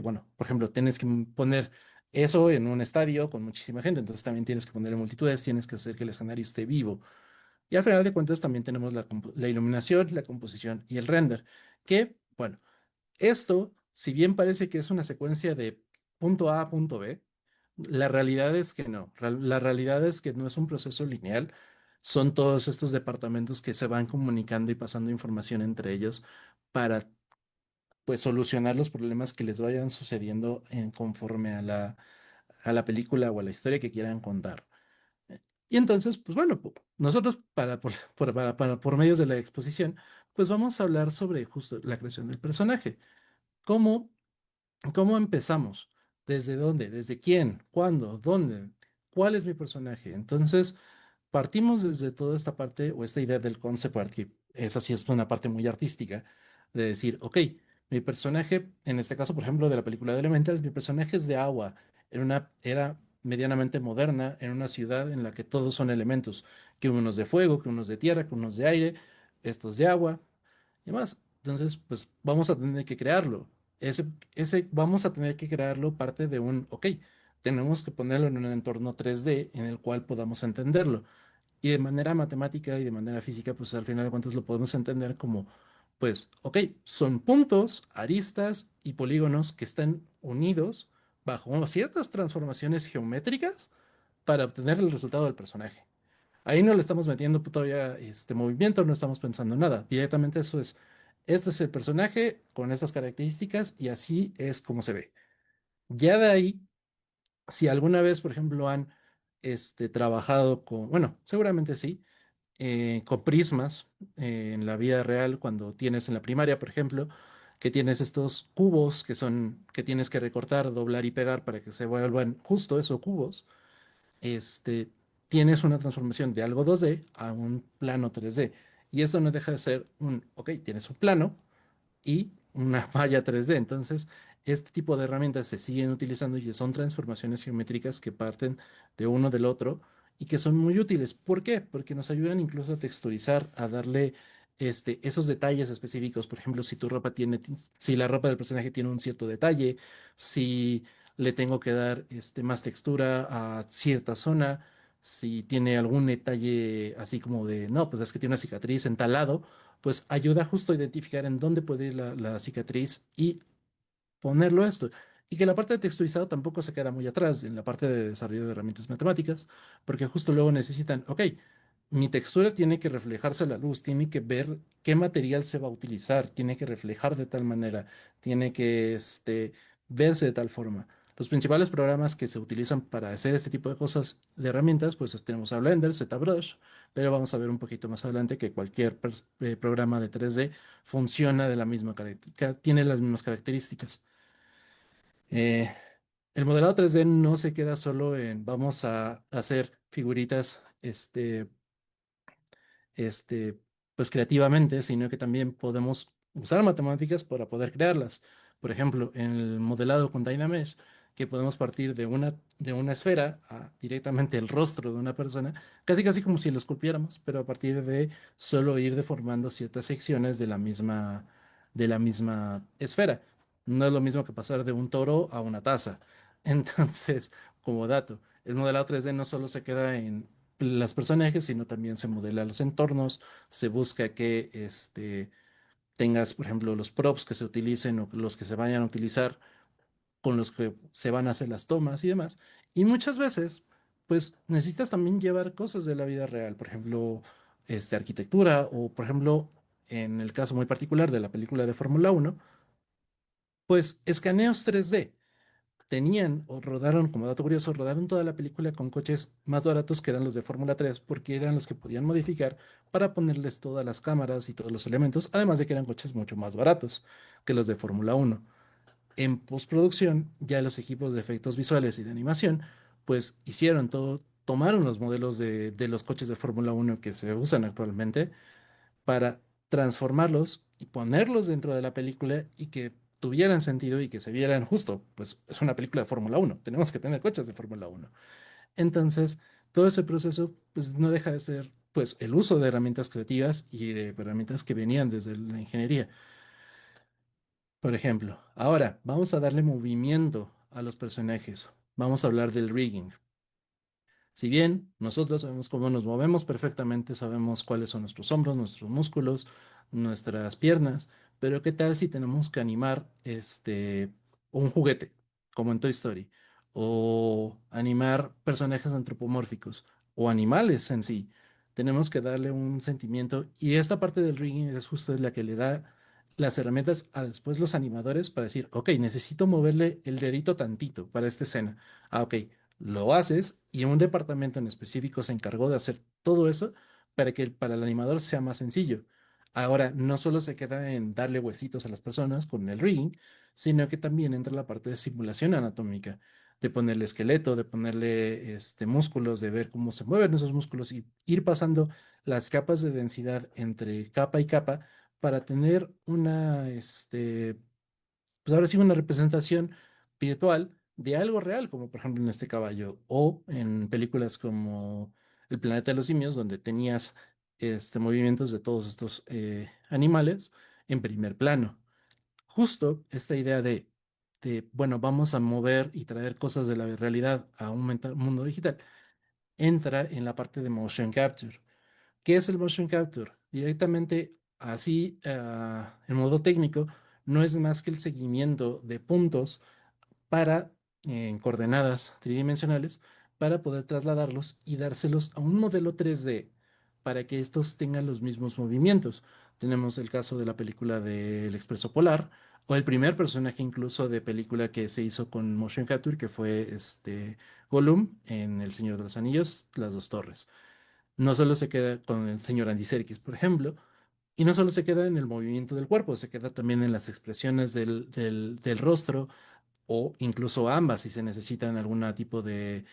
bueno, por ejemplo, tienes que poner eso en un estadio con muchísima gente, entonces también tienes que poner multitudes, tienes que hacer que el escenario esté vivo. Y al final de cuentas también tenemos la iluminación, la composición y el render, que, bueno, esto, si bien parece que es una secuencia de punto A a punto B, la realidad es que no. La realidad es que no es un proceso lineal. Son todos estos departamentos que se van comunicando y pasando información entre ellos para pues solucionar los problemas que les vayan sucediendo conforme a la película o a la historia que quieran contar. Y entonces, pues bueno, nosotros por medios de la exposición, pues vamos a hablar sobre justo la creación del personaje. ¿Cómo, cómo empezamos? ¿Desde dónde? ¿Desde quién? ¿Cuándo? ¿Dónde? ¿Cuál es mi personaje? Entonces, partimos desde toda esta parte o esta idea del concept art, que esa sí es una parte muy artística, de decir, ok, mi personaje, en este caso, por ejemplo, de la película de Elementals, mi personaje es de agua, en una era medianamente moderna, en una ciudad en la que todos son elementos, que unos de fuego, que unos de tierra, que unos de aire, estos de agua y más. Entonces, pues vamos a tener que crearlo. Vamos a tener que crearlo parte de ok, tenemos que ponerlo en un entorno 3D en el cual podamos entenderlo. Y de manera matemática y de manera física, pues al final de cuentas lo podemos entender como, pues, ok, son puntos, aristas y polígonos que están unidos bajo ciertas transformaciones geométricas para obtener el resultado del personaje. Ahí no le estamos metiendo todavía este movimiento, no estamos pensando en nada. Directamente eso es, este es el personaje con estas características y así es como se ve. Ya de ahí, si alguna vez, por ejemplo, han trabajado con, bueno, seguramente sí, con prismas en la vida real, cuando tienes en la primaria, por ejemplo, que tienes estos cubos que tienes que recortar, doblar y pegar para que se vuelvan justo eso, cubos este, tienes una transformación de algo 2D a un plano 3D. Y eso no deja de ser ok, tienes un plano y una malla 3D. Entonces, este tipo de herramientas se siguen utilizando y son transformaciones geométricas que parten de uno del otro y que son muy útiles. ¿Por qué? Porque nos ayudan incluso a texturizar, a darle esos detalles específicos. Por ejemplo, si la ropa del personaje tiene un cierto detalle, si le tengo que dar más textura a cierta zona, si tiene algún detalle así como de, no, pues es que tiene una cicatriz en tal lado pues ayuda justo a identificar en dónde puede ir la cicatriz y ponerlo esto. Y que la parte de texturizado tampoco se queda muy atrás en la parte de desarrollo de herramientas matemáticas, porque justo luego necesitan, ok, mi textura tiene que reflejarse la luz, tiene que ver qué material se va a utilizar, tiene que reflejar de tal manera, tiene que verse de tal forma. Los principales programas que se utilizan para hacer este tipo de cosas, de herramientas, pues tenemos a Blender, ZBrush, pero vamos a ver un poquito más adelante que cualquier programa de 3D funciona de la misma tiene las mismas características. Eh, el modelado 3D no se queda solo en vamos a hacer figuritas, este, pues creativamente, sino que también podemos usar matemáticas para poder crearlas. Por ejemplo, en el modelado con Dynamesh, que podemos partir de una esfera a directamente el rostro de una persona, casi casi como si lo esculpiéramos, pero a partir de solo ir deformando ciertas secciones de la misma esfera. No es lo mismo que pasar de un toro a una taza. Entonces, como dato, el modelado 3D no solo se queda en los personajes, sino también se modela los entornos, se busca que tengas, por ejemplo, los props que se utilicen o los que se vayan a utilizar, con los que se van a hacer las tomas y demás. Y muchas veces, pues necesitas también llevar cosas de la vida real, por ejemplo, arquitectura o, por ejemplo, en el caso muy particular de la película de Fórmula 1, pues escaneos 3D tenían o rodaron, como dato curioso, rodaron toda la película con coches más baratos que eran los de Fórmula 3 porque eran los que podían modificar para ponerles todas las cámaras y todos los elementos, además de que eran coches mucho más baratos que los de Fórmula 1. En postproducción, ya los equipos de efectos visuales y de animación, pues hicieron todo, tomaron los modelos de los coches de Fórmula 1 que se usan actualmente para transformarlos y ponerlos dentro de la película y que tuvieran sentido y que se vieran justo, pues es una película de Fórmula 1, tenemos que tener coches de Fórmula 1. Entonces, todo ese proceso, pues no deja de ser, pues, el uso de herramientas creativas y de herramientas que venían desde la ingeniería. Por ejemplo, ahora vamos a darle movimiento a los personajes. Vamos a hablar del rigging. Si bien nosotros sabemos cómo nos movemos perfectamente, sabemos cuáles son nuestros hombros, nuestros músculos, nuestras piernas, pero ¿qué tal si tenemos que animar un juguete, como en Toy Story, o animar personajes antropomórficos o animales en sí? Tenemos que darle un sentimiento y esta parte del rigging es justo la que le da las herramientas a después los animadores para decir, ok, necesito moverle el dedito tantito para esta escena. Ah, ok, lo haces y un departamento en específico se encargó de hacer todo eso para que para el animador sea más sencillo. Ahora, no solo se queda en darle huesitos a las personas con el rigging, sino que también entra la parte de simulación anatómica, de ponerle esqueleto, de ponerle músculos, de ver cómo se mueven esos músculos y ir pasando las capas de densidad entre capa y capa para tener pues ahora sí, una representación virtual de algo real, como por ejemplo en este caballo, o en películas como El planeta de los simios, donde tenías movimientos de todos estos animales en primer plano. Justo esta idea bueno, vamos a mover y traer cosas de la realidad a un mundo digital, entra en la parte de motion capture. ¿Qué es el motion capture? Directamente, así, en modo técnico, no es más que el seguimiento de puntos para, en coordenadas tridimensionales, para poder trasladarlos y dárselos a un modelo 3D para que estos tengan los mismos movimientos. Tenemos el caso de la película del Expreso Polar, o el primer personaje incluso de película que se hizo con motion capture, que fue Gollum en El Señor de los Anillos, Las Dos Torres. No solo se queda con el señor Andy Serkis, por ejemplo, y no solo se queda en el movimiento del cuerpo, se queda también en las expresiones del rostro o incluso ambas si se necesita en algún tipo de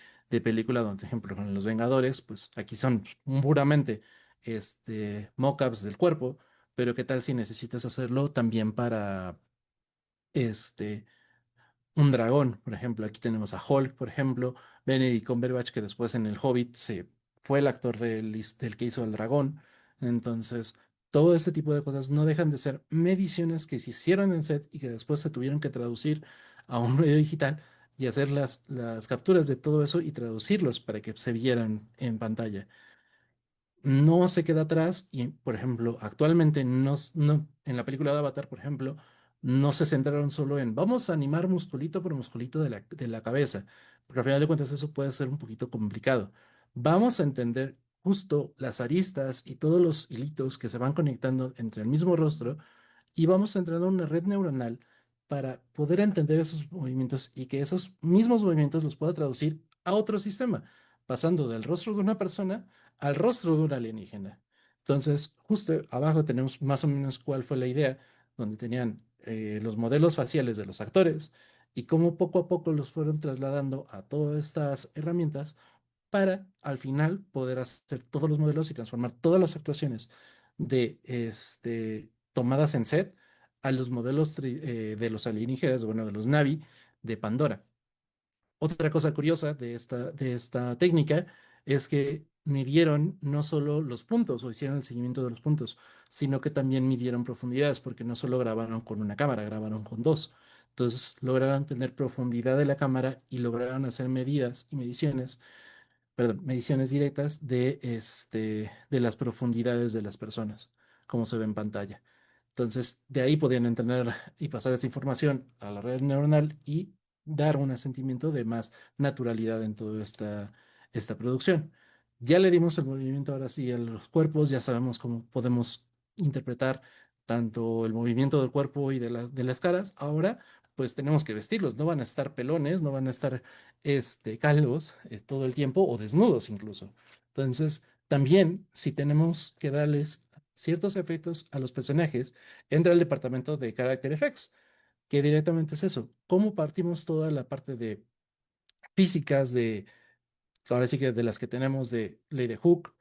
película, donde, por ejemplo, con Los Vengadores, pues aquí son puramente mock-ups del cuerpo, pero ¿qué tal si necesitas hacerlo también para este un dragón? Por ejemplo, aquí tenemos a Hulk, por ejemplo, Benedict Cumberbatch, que después en El Hobbit fue el actor del que hizo el dragón. Entonces, todo este tipo de cosas no dejan de ser mediciones que se hicieron en set y que después se tuvieron que traducir a un medio digital y hacer las capturas de todo eso y traducirlos para que se vieran en pantalla. No se queda atrás y, por ejemplo, actualmente en la película de Avatar, por ejemplo, no se centraron solo en vamos a animar musculito por musculito de la cabeza, porque al final de cuentas eso puede ser un poquito complicado. Vamos a entender justo las aristas y todos los hilitos que se van conectando entre el mismo rostro y vamos a entrenar una red neuronal para poder entender esos movimientos y que esos mismos movimientos los pueda traducir a otro sistema, pasando del rostro de una persona al rostro de un alienígena. Entonces, justo abajo tenemos más o menos cuál fue la idea, donde tenían los modelos faciales de los actores y cómo poco a poco los fueron trasladando a todas estas herramientas para al final poder hacer todos los modelos y transformar todas las actuaciones de tomadas en set a los modelos de los alienígenas, bueno, de los Navi de Pandora. Otra cosa curiosa de esta técnica es que midieron no solo los puntos o hicieron el seguimiento de los puntos, sino que también midieron profundidades, porque no solo grabaron con una cámara, grabaron con dos. Entonces lograron tener profundidad de la cámara y lograron hacer medidas y mediciones, perdón, mediciones directas de las profundidades de las personas, como se ve en pantalla. Entonces, de ahí podían entrenar y pasar esta información a la red neuronal y dar un sentimiento de más naturalidad en toda esta producción. Ya le dimos el movimiento ahora sí a los cuerpos, ya sabemos cómo podemos interpretar tanto el movimiento del cuerpo y de las caras. Ahora, pues tenemos que vestirlos, no van a estar pelones, no van a estar calvos todo el tiempo o desnudos incluso. Entonces, también si tenemos que darles ciertos efectos a los personajes, entra el departamento de Character Effects, que directamente es eso. ¿Cómo partimos toda la parte de físicas de, ahora sí que de las que tenemos de ley de Hooke,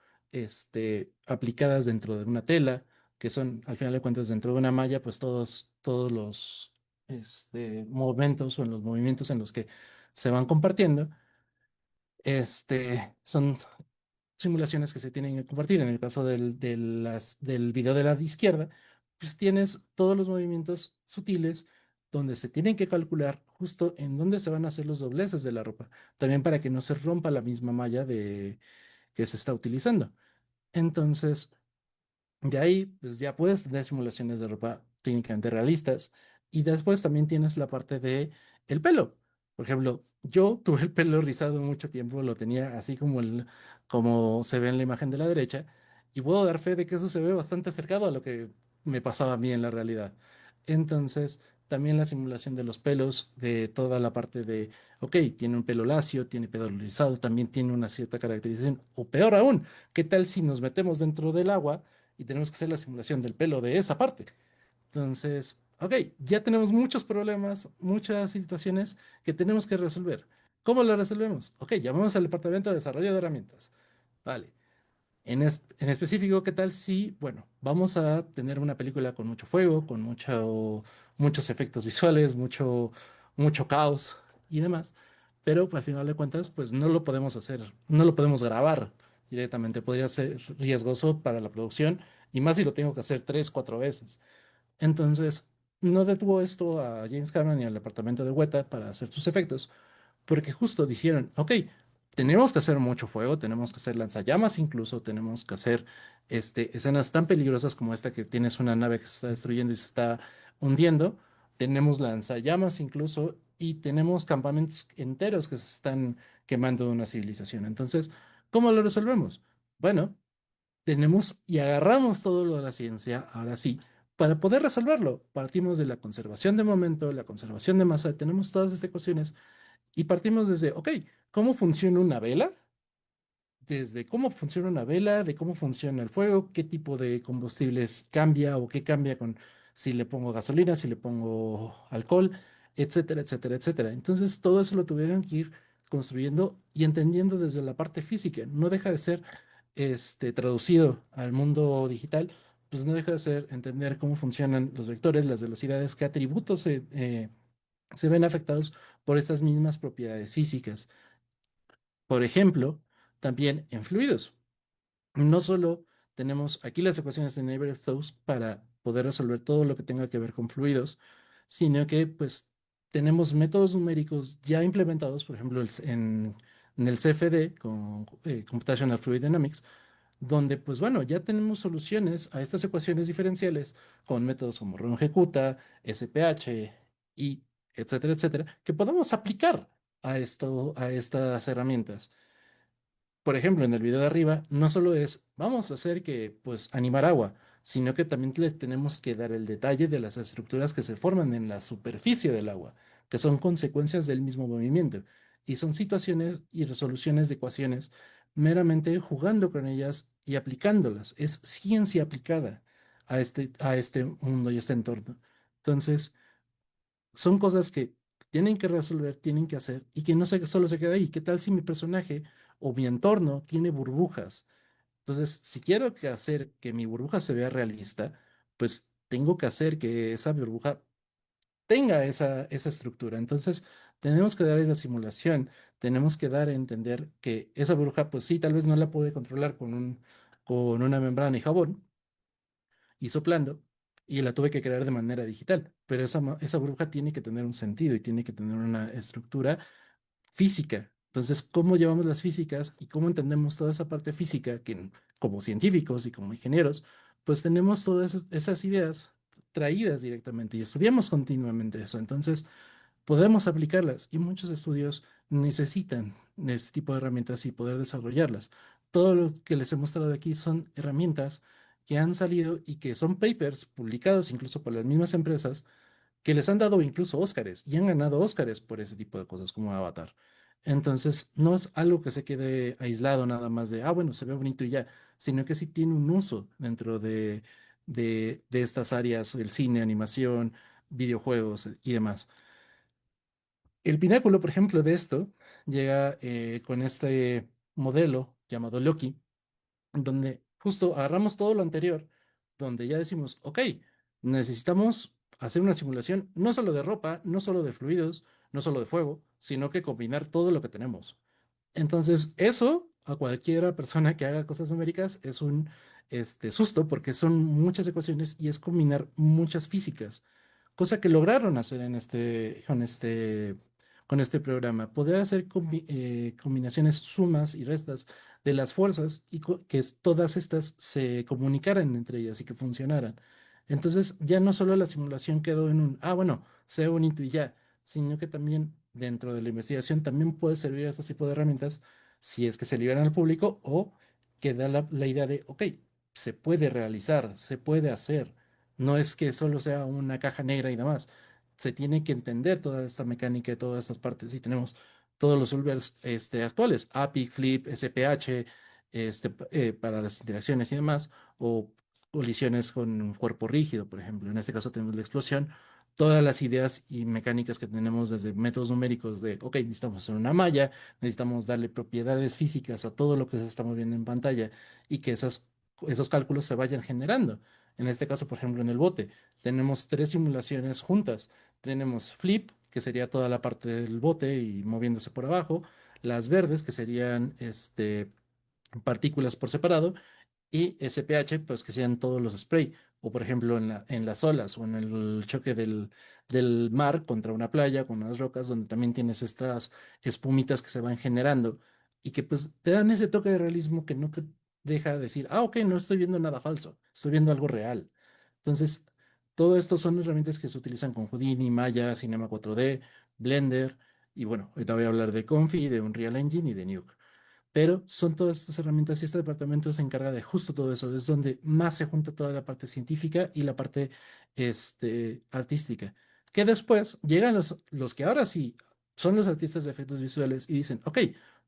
aplicadas dentro de una tela, que son, al final de cuentas, dentro de una malla, pues todos los momentos o en los movimientos en los que se van compartiendo, son simulaciones que se tienen que compartir. En el caso del video de la izquierda, pues tienes todos los movimientos sutiles donde se tienen que calcular justo en dónde se van a hacer los dobleces de la ropa, también para que no se rompa la misma malla que se está utilizando. Entonces, de ahí, pues ya puedes tener simulaciones de ropa técnicamente realistas. Y después también tienes la parte de el pelo. Por ejemplo, yo tuve el pelo rizado mucho tiempo, lo tenía así como se ve en la imagen de la derecha. Y puedo dar fe de que eso se ve bastante acercado a lo que me pasaba a mí en la realidad. Entonces, también la simulación de los pelos, de toda la parte de, ok, tiene un pelo lacio, tiene pelo rizado, también tiene una cierta caracterización. O peor aún, ¿qué tal si nos metemos dentro del agua y tenemos que hacer la simulación del pelo de esa parte? Entonces, ok, ya tenemos muchos problemas, muchas situaciones que tenemos que resolver. ¿Cómo lo resolvemos? Ok, llamamos al departamento de desarrollo de herramientas. Vale. En específico, ¿qué tal si, bueno, vamos a tener una película con mucho fuego, con muchos efectos visuales, mucho caos y demás, pero al final de cuentas, pues no lo podemos hacer, no lo podemos grabar directamente, podría ser riesgoso para la producción y más si lo tengo que hacer tres, cuatro veces. Entonces, no detuvo esto a James Cameron y al departamento de Weta para hacer sus efectos, porque justo dijeron, ok, tenemos que hacer mucho fuego, tenemos que hacer lanzallamas incluso, tenemos que hacer escenas tan peligrosas como esta que tienes una nave que se está destruyendo y se está hundiendo, tenemos lanzallamas incluso y tenemos campamentos enteros que se están quemando de una civilización. Entonces, ¿cómo lo resolvemos? Bueno, tenemos y agarramos todo lo de la ciencia, ahora sí, para poder resolverlo. Partimos de la conservación de momento, la conservación de masa, tenemos todas estas ecuaciones y partimos desde, ok, ¿cómo funciona una vela? Desde cómo funciona una vela, de cómo funciona el fuego, qué tipo de combustibles cambia o qué cambia con si le pongo gasolina, si le pongo alcohol, etcétera, etcétera, etcétera. Entonces, todo eso lo tuvieron que ir construyendo y entendiendo desde la parte física. No deja de ser traducido al mundo digital, pues no deja de ser entender cómo funcionan los vectores, las velocidades, qué atributos se ven afectados por estas mismas propiedades físicas. Por ejemplo, también en fluidos. No solo tenemos aquí las ecuaciones de Navier-Stokes para poder resolver todo lo que tenga que ver con fluidos, sino que pues tenemos métodos numéricos ya implementados, por ejemplo, en el CFD, con Computational Fluid Dynamics, donde pues bueno, ya tenemos soluciones a estas ecuaciones diferenciales con métodos como rungecuta, SPH y etcétera, etcétera, que podamos aplicar a estas herramientas. Por ejemplo, en el video de arriba, no solo es, vamos a hacer que, pues, animar agua. sino que también le tenemos que dar el detalle de las estructuras que se forman en la superficie del agua, que son consecuencias del mismo movimiento. Y son situaciones y resoluciones de ecuaciones meramente jugando con ellas y aplicándolas. Es ciencia aplicada a este mundo y a este entorno. Entonces, son cosas que tienen que resolver, tienen que hacer y que no solo se queda ahí. ¿Qué tal si mi personaje o mi entorno tiene burbujas? Entonces, si quiero que hacer que mi burbuja se vea realista, pues tengo que hacer que esa burbuja tenga esa estructura. Entonces, tenemos que dar esa simulación, tenemos que dar a entender que esa burbuja, pues sí, tal vez no la puede controlar con una membrana y jabón y soplando, y la tuve que crear de manera digital, pero esa burbuja tiene que tener un sentido y tiene que tener una estructura física. Entonces, ¿cómo llevamos las físicas y cómo entendemos toda esa parte física que como científicos y como ingenieros, pues tenemos todas esas ideas traídas directamente y estudiamos continuamente eso? Entonces, podemos aplicarlas y muchos estudios necesitan de este tipo de herramientas y poder desarrollarlas. Todo lo que les he mostrado aquí son herramientas que han salido y que son papers publicados incluso por las mismas empresas que les han dado incluso Óscares y han ganado Óscares por ese tipo de cosas como Avatar. Entonces, no es algo que se quede aislado nada más de, ah, bueno, se ve bonito y ya, sino que sí tiene un uso dentro de estas áreas, el cine, animación, videojuegos y demás. El pináculo, por ejemplo, de esto llega con este modelo llamado Loki, donde justo agarramos todo lo anterior, donde ya decimos, ok, necesitamos hacer una simulación no solo de ropa, no solo de fluidos, no solo de fuego, sino que combinar todo lo que tenemos. Entonces, eso a cualquiera persona que haga cosas numéricas es un susto porque son muchas ecuaciones y es combinar muchas físicas, cosa que lograron hacer en con este programa, poder hacer combinaciones, sumas y restas de las fuerzas y todas estas se comunicaran entre ellas y que funcionaran. Entonces, ya no solo la simulación quedó en un, ah, bueno, sea bonito y ya, sino que también dentro de la investigación también puede servir este tipo de herramientas si es que se liberan al público o que da la idea de, ok, se puede realizar, se puede hacer. No es que solo sea una caja negra y demás. Se tiene que entender toda esta mecánica y todas estas partes. Y tenemos todos los solvers actuales, API, Flip, SPH, para las interacciones y demás, o colisiones con un cuerpo rígido, por ejemplo. En este caso tenemos la explosión, todas las ideas y mecánicas que tenemos desde métodos numéricos de, ok, necesitamos hacer una malla, necesitamos darle propiedades físicas a todo lo que se está moviendo en pantalla y que esos cálculos se vayan generando. En este caso, por ejemplo, en el bote, tenemos tres simulaciones juntas. Tenemos flip, que sería toda la parte del bote y moviéndose por abajo, las verdes, que serían partículas por separado, y SPH, pues que sean todos los spray, o por ejemplo en las olas o en el choque del mar contra una playa con unas rocas donde también tienes estas espumitas que se van generando y que pues te dan ese toque de realismo que no te deja decir, ah, ok, no estoy viendo nada falso, estoy viendo algo real. Entonces, todo esto son herramientas que se utilizan con Houdini, Maya, Cinema 4D, Blender, y bueno, ahorita voy a hablar de Confi, de Unreal Engine y de Nuke. Pero son todas estas herramientas y este departamento se encarga de justo todo eso. Es donde más se junta toda la parte científica y la parte artística. Que después llegan los que ahora sí son los artistas de efectos visuales y dicen, ok,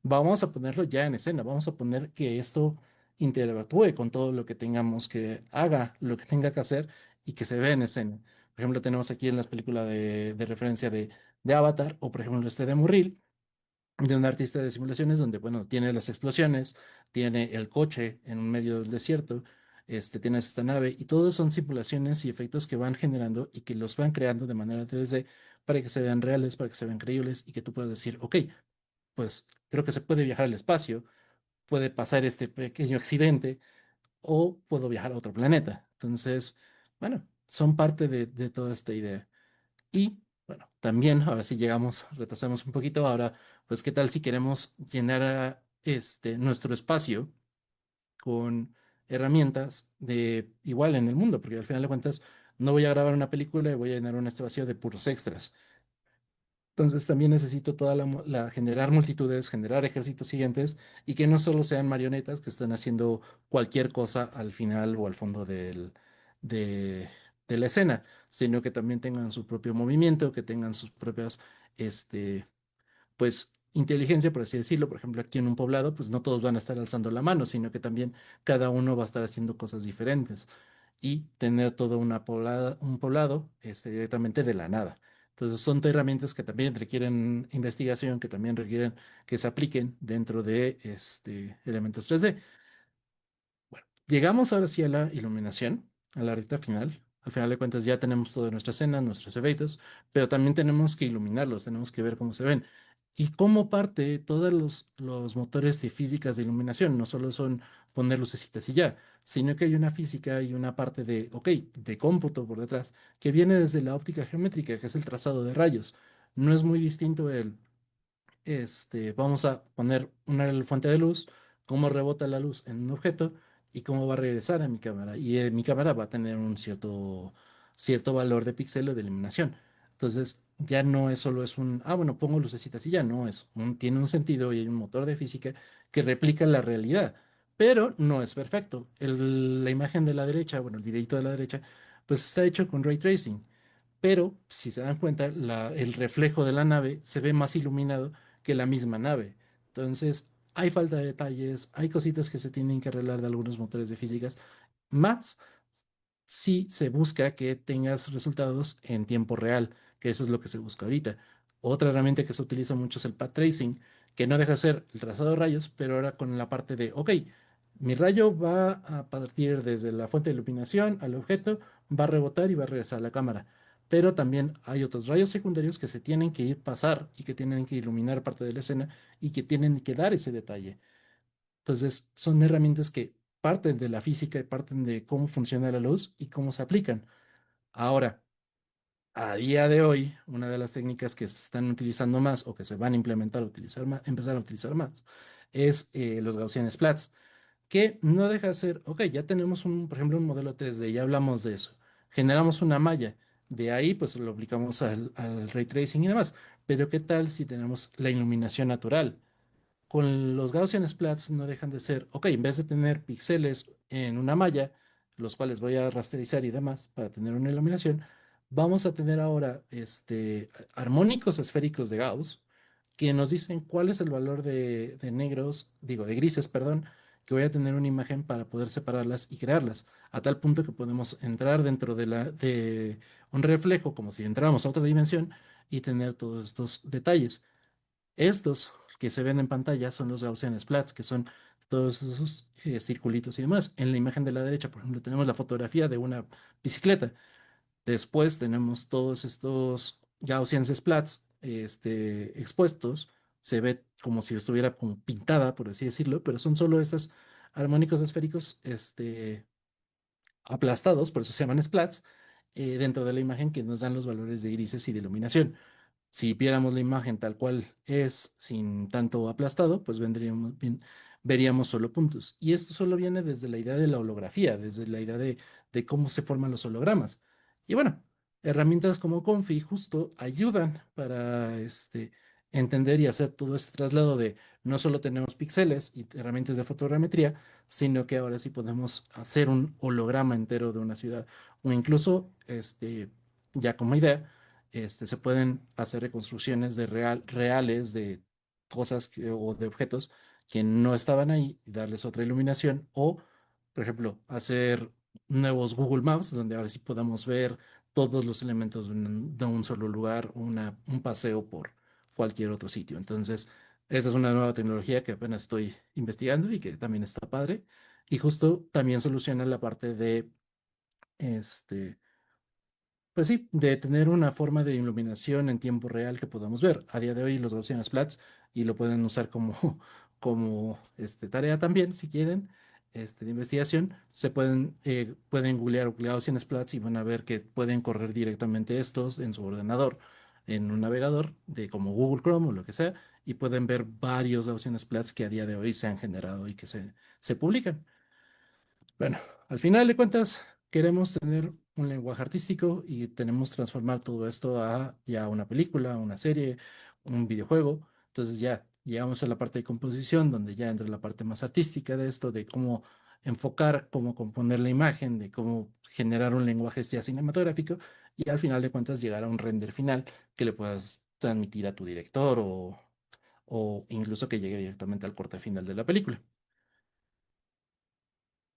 vamos a ponerlo ya en escena, vamos a poner que esto interactúe con todo lo que tengamos, que haga lo que tenga que hacer y que se vea en escena. Por ejemplo, tenemos aquí en las películas de referencia de Avatar o por ejemplo este de Murril de un artista de simulaciones donde, bueno, tiene las explosiones, tiene el coche en un medio del desierto, tienes esta nave y todos son simulaciones y efectos que van generando y que los van creando de manera 3D para que se vean reales, para que se vean creíbles y que tú puedas decir, ok, pues creo que se puede viajar al espacio, puede pasar este pequeño accidente o puedo viajar a otro planeta. Entonces, bueno, son parte de toda esta idea. Y bueno, también, ahora sí llegamos, retrasamos un poquito. Ahora, pues, ¿qué tal si queremos llenar nuestro espacio con herramientas de igual en el mundo? Porque al final de cuentas, no voy a grabar una película y voy a llenar un espacio de puros extras. Entonces también necesito generar multitudes, generar ejércitos siguientes y que no solo sean marionetas que están haciendo cualquier cosa al final o al fondo de, de la escena, sino que también tengan su propio movimiento, que tengan sus propias, este, pues, inteligencia, por así decirlo. Por ejemplo, aquí en un poblado, pues no todos van a estar alzando la mano, sino que también cada uno va a estar haciendo cosas diferentes y tener todo un poblado directamente de la nada. Entonces, son herramientas que también requieren investigación, que también requieren que se apliquen dentro de elementos 3D. Bueno, llegamos ahora sí a la iluminación, a la recta final. Al final de cuentas ya tenemos toda nuestra escena, nuestros eventos, pero también tenemos que iluminarlos, tenemos que ver cómo se ven. Y cómo parte todos los motores de físicas de iluminación, no solo son poner lucecitas y ya, sino que hay una física y una parte de, ok, de cómputo por detrás, que viene desde la óptica geométrica, que es el trazado de rayos. No es muy distinto vamos a poner una fuente de luz, cómo rebota la luz en un objeto y cómo va a regresar a mi cámara. Y mi cámara va a tener un cierto valor de píxel o de iluminación. Entonces, ya no es solo bueno, pongo lucecitas y ya no, tiene un sentido y hay un motor de física que replica la realidad, pero no es perfecto. La imagen de la derecha, bueno, el videito de la derecha, pues está hecho con ray tracing. Pero si se dan cuenta, el reflejo de la nave se ve más iluminado que la misma nave. Entonces, hay falta de detalles, hay cositas que se tienen que arreglar de algunos motores de físicas, más si se busca que tengas resultados en tiempo real, que eso es lo que se busca ahorita. Otra herramienta que se utiliza mucho es el path tracing, que no deja de ser el trazado de rayos, pero ahora con la parte de, ok, mi rayo va a partir desde la fuente de iluminación al objeto, va a rebotar y va a regresar a la cámara. Pero también hay otros rayos secundarios que se tienen que ir pasar y que tienen que iluminar parte de la escena y que tienen que dar ese detalle. Entonces, son herramientas que parten de la física y parten de cómo funciona la luz y cómo se aplican. Ahora, a día de hoy, una de las técnicas que se están utilizando más o que se van a implementar, empezar a utilizar más, es los Gaussian Splats, que no deja de ser, ok, ya tenemos por ejemplo, un modelo 3D, ya hablamos de eso. Generamos una malla. De ahí, pues lo aplicamos al ray tracing y demás. Pero, ¿qué tal si tenemos la iluminación natural? Con los Gaussian Splats no dejan de ser, ok, en vez de tener píxeles en una malla, los cuales voy a rasterizar y demás para tener una iluminación, vamos a tener ahora armónicos esféricos de Gauss que nos dicen cuál es el valor de negros, digo, de grises, perdón, que voy a tener una imagen para poder separarlas y crearlas, a tal punto que podemos entrar dentro de un reflejo, como si entráramos a otra dimensión y tener todos estos detalles. Estos que se ven en pantalla son los Gaussian Splats, que son todos esos circulitos y demás. En la imagen de la derecha, por ejemplo, tenemos la fotografía de una bicicleta. Después tenemos todos estos Gaussian Splats expuestos. Se ve como si estuviera como pintada, por así decirlo, pero son solo estos armónicos esféricos aplastados, por eso se llaman splats, dentro de la imagen que nos dan los valores de grises y de iluminación. Si viéramos la imagen tal cual es, sin tanto aplastado, pues veríamos solo puntos. Y esto solo viene desde la idea de la holografía, desde la idea de cómo se forman los hologramas. Y bueno, herramientas como Confi justo ayudan para entender y hacer todo este traslado de no solo tenemos píxeles y herramientas de fotogrametría, sino que ahora sí podemos hacer un holograma entero de una ciudad o incluso, ya como idea se pueden hacer reconstrucciones reales de cosas o de objetos que no estaban ahí y darles otra iluminación o, por ejemplo, hacer nuevos Google Maps donde ahora sí podamos ver todos los elementos de un solo lugar, un paseo por cualquier otro sitio. Entonces, esta es una nueva tecnología que apenas estoy investigando y que también está padre. Y justo también soluciona la parte de este pues sí, de tener una forma de iluminación en tiempo real que podamos ver. A día de hoy los Gaussian Splats y lo pueden usar como, como tarea también, si quieren, de investigación. Pueden googlear Gaussian Splats y van a ver que pueden correr directamente estos en su ordenador, en un navegador de como Google Chrome o lo que sea, y pueden ver varios Gaussian Splats que a día de hoy se han generado y que se publican. Bueno, al final de cuentas, queremos tener un lenguaje artístico y tenemos que transformar todo esto a ya una película, una serie, un videojuego. Entonces ya llegamos a la parte de composición, donde ya entra la parte más artística de esto, de cómo enfocar, cómo componer la imagen, de cómo generar un lenguaje ya cinematográfico y al final de cuentas llegar a un render final que le puedas transmitir a tu director o incluso que llegue directamente al corte final de la película.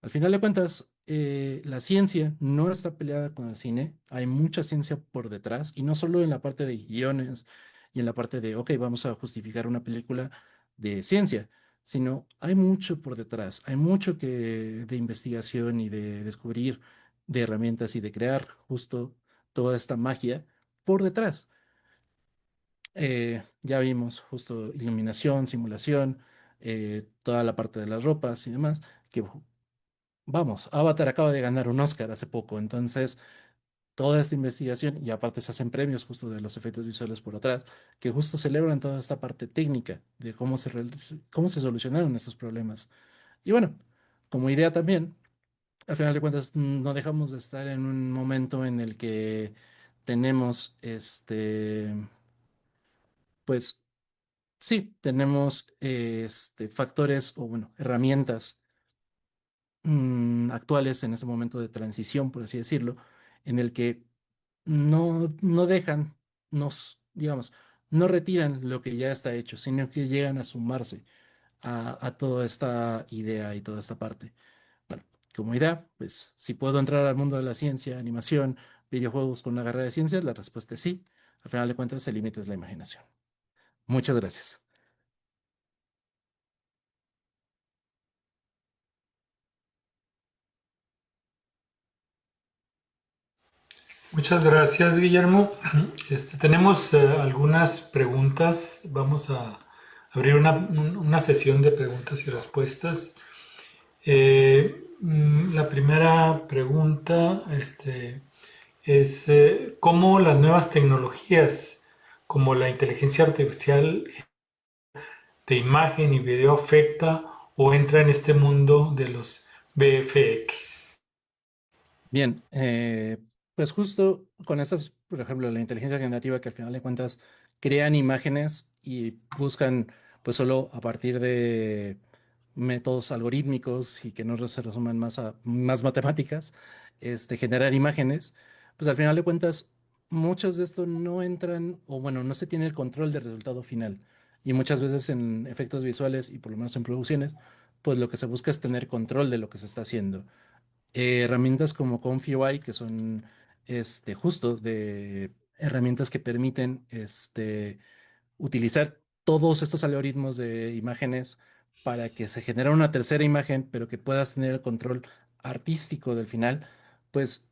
Al final de cuentas, la ciencia no está peleada con el cine, hay mucha ciencia por detrás y no solo en la parte de guiones y en la parte de, ok, vamos a justificar una película de ciencia, sino hay mucho por detrás, hay mucho de investigación y de descubrir, de herramientas y de crear justo toda esta magia por detrás. Ya vimos justo iluminación, simulación, toda la parte de las ropas y demás, que vamos, Avatar acaba de ganar un Oscar hace poco, entonces toda esta investigación y aparte se hacen premios justo de los efectos visuales por atrás, que justo celebran toda esta parte técnica de cómo se solucionaron estos problemas. Y bueno, como idea también, al final de cuentas no dejamos de estar en un momento en el que tenemos pues sí, tenemos factores o bueno, herramientas actuales en ese momento de transición, por así decirlo, en el que no dejan, digamos, no retiran lo que ya está hecho, sino que llegan a sumarse a toda esta idea y toda esta parte. Bueno, como idea, pues si puedo entrar al mundo de la ciencia, animación, videojuegos con una carrera de ciencias, la respuesta es sí. Al final de cuentas, el límite es la imaginación. Muchas gracias. Muchas gracias, Guillermo. Tenemos algunas preguntas. Vamos a abrir una sesión de preguntas y respuestas. La primera pregunta es cómo las nuevas tecnologías como la inteligencia artificial de imagen y video afecta o entra en este mundo de los VFX. Bien, pues justo con estas, por ejemplo, la inteligencia generativa que al final de cuentas crean imágenes y buscan pues solo a partir de métodos algorítmicos y que no se resuman más a más matemáticas, generar imágenes, pues al final de cuentas muchos de estos no entran o bueno, no se tiene el control del resultado final. Y muchas veces en efectos visuales y por lo menos en producciones, pues lo que se busca es tener control de lo que se está haciendo herramientas como ComfyUI, que son justo de herramientas que permiten utilizar todos estos algoritmos de imágenes para que se genere una tercera imagen, pero que puedas tener el control artístico del final, pues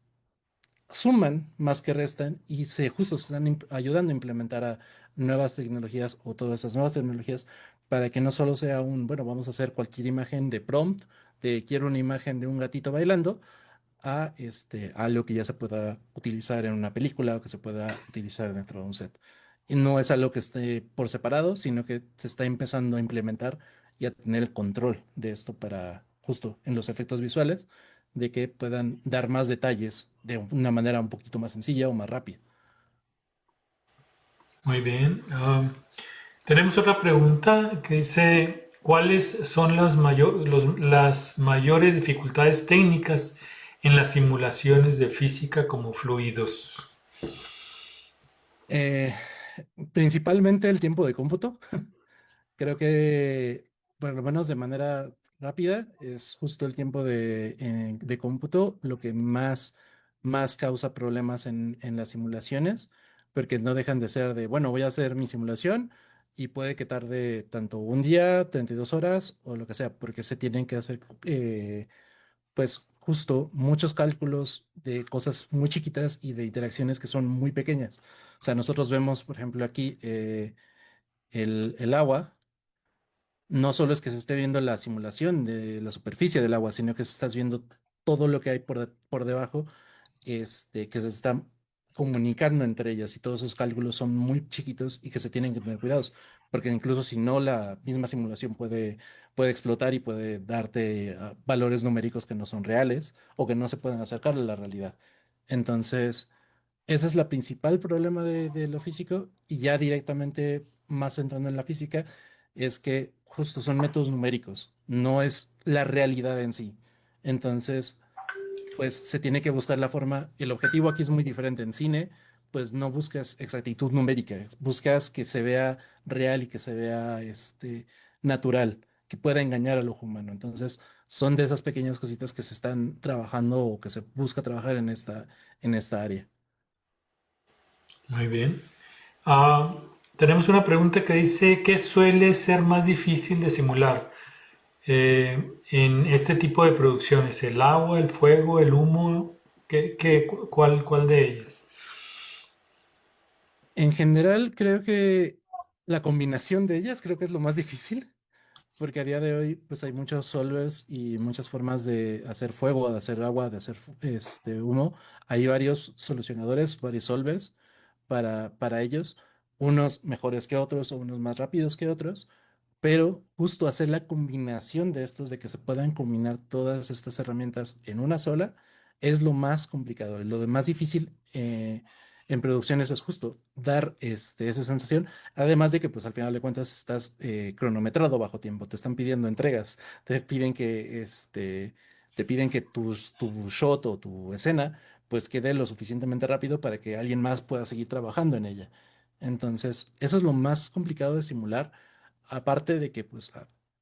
suman más que restan y justo se están ayudando a implementar a nuevas tecnologías o todas esas nuevas tecnologías para que no solo sea bueno, vamos a hacer cualquier imagen de prompt, de quiero una imagen de un gatito bailando, a algo que ya se pueda utilizar en una película o que se pueda utilizar dentro de un set. Y no es algo que esté por separado, sino que se está empezando a implementar y a tener el control de esto para justo en los efectos visuales, de que puedan dar más detalles de una manera un poquito más sencilla o más rápida. Muy bien. Tenemos otra pregunta que dice, ¿cuáles son las mayores dificultades técnicas en las simulaciones de física como fluidos? Eh, Principalmente el tiempo de cómputo. Creo que, por lo menos de manera rápida, es justo el tiempo de cómputo lo que más causa problemas en las simulaciones, porque no dejan de ser de, bueno, voy a hacer mi simulación y puede que tarde tanto un día, 32 horas o lo que sea, porque se tienen que hacer, pues, justo muchos cálculos de cosas muy chiquitas y de interacciones que son muy pequeñas. O sea, nosotros vemos, por ejemplo, aquí el agua no solo es que se esté viendo la simulación de la superficie del agua, sino que se estás viendo todo lo que hay por debajo, que se está comunicando entre ellas y todos esos cálculos son muy chiquitos y que se tienen que tener cuidados, porque incluso si no, la misma simulación puede explotar y puede darte valores numéricos que no son reales o que no se pueden acercar a la realidad. Entonces, ese es la principal problema de lo físico y ya directamente más entrando en la física es que justo son métodos numéricos, no es la realidad en sí. Entonces, pues se tiene que buscar la forma. El objetivo aquí es muy diferente. En cine, pues no buscas exactitud numérica, buscas que se vea real y que se vea natural, que pueda engañar al ojo humano. Entonces, son de esas pequeñas cositas que se están trabajando o que se busca trabajar en esta área. Muy bien. Ah, tenemos una pregunta que dice, ¿qué suele ser más difícil de simular en este tipo de producciones? ¿El agua, el fuego, el humo? ¿Cuál de ellas? En general, creo que la combinación de ellas creo que es lo más difícil. Porque a día de hoy, pues hay muchos solvers y muchas formas de hacer fuego, de hacer agua, de hacer humo. Hay varios solucionadores, varios solvers para ellos, unos mejores que otros o unos más rápidos que otros, pero justo hacer la combinación de estos, de que se puedan combinar todas estas herramientas en una sola, es lo más complicado. Lo de más difícil en producciones es justo dar esa sensación. Además de que, pues al final de cuentas, estás cronometrado bajo tiempo, te están pidiendo entregas, te piden que tu shot o tu escena, pues quede lo suficientemente rápido para que alguien más pueda seguir trabajando en ella. Entonces, eso es lo más complicado de simular, aparte de que, pues,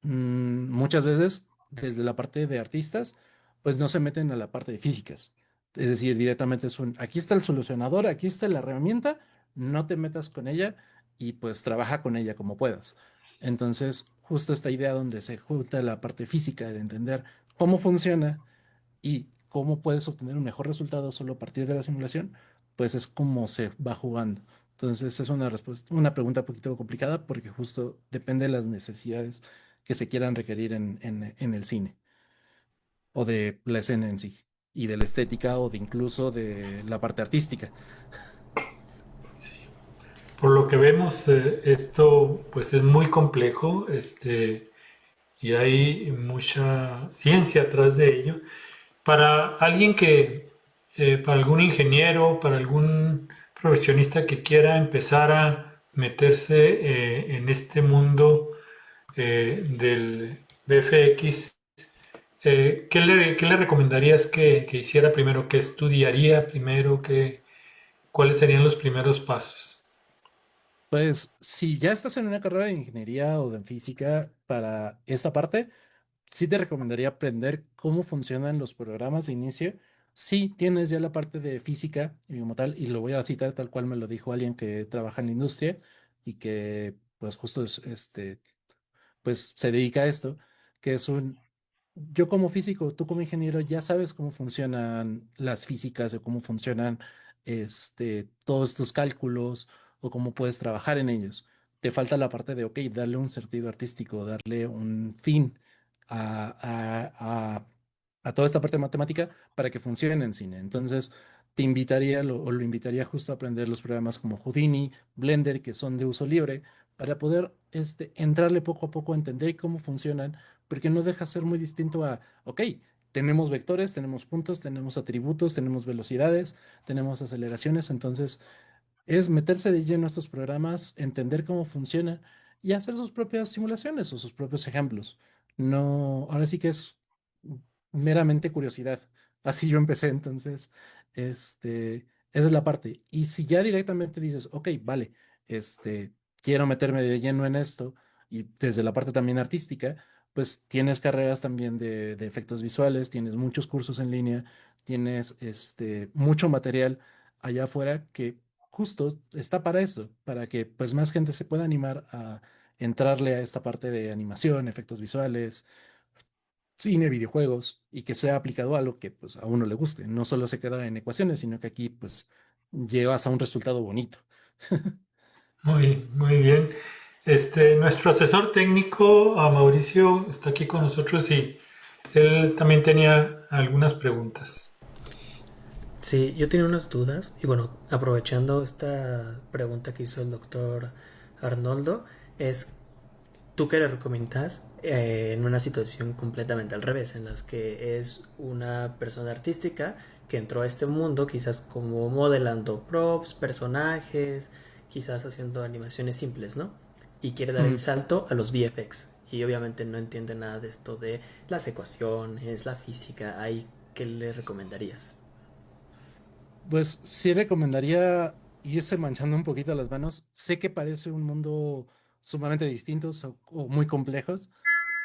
muchas veces, desde la parte de artistas, pues no se meten a la parte de físicas. Es decir, directamente aquí está el solucionador, aquí está la herramienta, no te metas con ella y pues trabaja con ella como puedas. Entonces, justo esta idea donde se junta la parte física de entender cómo funciona y cómo puedes obtener un mejor resultado solo a partir de la simulación, pues es como se va jugando. Entonces, es una respuesta, una pregunta un poquito complicada porque justo depende de las necesidades que se quieran requerir en el cine o de la escena en sí y de la estética o de incluso de la parte artística. Por lo que vemos, esto pues es muy complejo, y hay mucha ciencia atrás de ello. Para alguien para algún ingeniero, para algún profesionista que quiera empezar a meterse en este mundo del VFX, ¿qué le recomendarías que hiciera primero? ¿Qué estudiaría primero? ¿Cuáles serían los primeros pasos? Pues si ya estás en una carrera de ingeniería o de física para esta parte, sí te recomendaría aprender cómo funcionan los programas de inicio. Si tienes ya la parte de física y como tal, y lo voy a citar tal cual me lo dijo alguien que trabaja en la industria y que pues justo pues se dedica a esto, que es yo como físico, tú como ingeniero ya sabes cómo funcionan las físicas o cómo funcionan todos estos cálculos o cómo puedes trabajar en ellos. Te falta la parte de, ok, darle un sentido artístico, darle un fin a, a toda esta parte matemática para que funcione en cine. Entonces, te invitaría o lo invitaría justo a aprender los programas como Houdini, Blender, que son de uso libre para poder entrarle poco a poco a entender cómo funcionan, porque no deja ser muy distinto a, ok, tenemos vectores, tenemos puntos, tenemos atributos, tenemos velocidades, tenemos aceleraciones, entonces es meterse de lleno a estos programas, entender cómo funcionan y hacer sus propias simulaciones o sus propios ejemplos. No, ahora sí que es meramente curiosidad. Así yo empecé, entonces, esa es la parte. Y si ya directamente dices, ok, vale, quiero meterme de lleno en esto y desde la parte también artística, pues tienes carreras también de efectos visuales, tienes muchos cursos en línea, tienes mucho material allá afuera que justo está para eso, para que pues más gente se pueda animar a entrarle a esta parte de animación, efectos visuales, cine, videojuegos y que sea aplicado a lo que pues a uno le guste. No solo se queda en ecuaciones, sino que aquí pues llevas a un resultado bonito. Muy bien. Nuestro asesor técnico, a Mauricio, está aquí con nosotros y él también tenía algunas preguntas. Sí, yo tenía unas dudas y bueno, aprovechando esta pregunta que hizo el doctor Arnoldo, es ¿tú qué le recomiendas en una situación completamente al revés, en las que es una persona artística que entró a este mundo quizás como modelando props, personajes, quizás haciendo animaciones simples, ¿no? Y quiere dar el Mm, salto a los VFX. Y obviamente no entiende nada de esto de las ecuaciones, la física. Ahí, ¿qué le recomendarías? Pues sí recomendaría irse manchando un poquito las manos. Sé que parece un mundo sumamente distinto o muy complejos,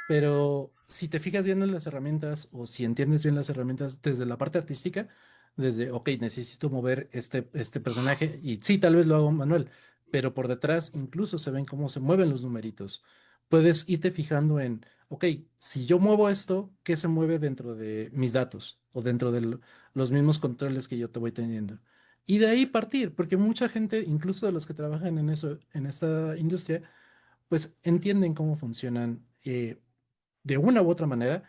pero si te fijas bien en las herramientas o si entiendes bien las herramientas desde la parte artística, desde, ok, necesito mover este personaje y sí, tal vez lo hago manual, pero por detrás incluso se ven cómo se mueven los numeritos. Puedes irte fijando en, ok, si yo muevo esto, ¿qué se mueve dentro de mis datos o dentro de los mismos controles que yo te voy teniendo? Y de ahí partir, porque mucha gente, incluso de los que trabajan en eso, en esta industria, pues entienden cómo funcionan. De una u otra manera.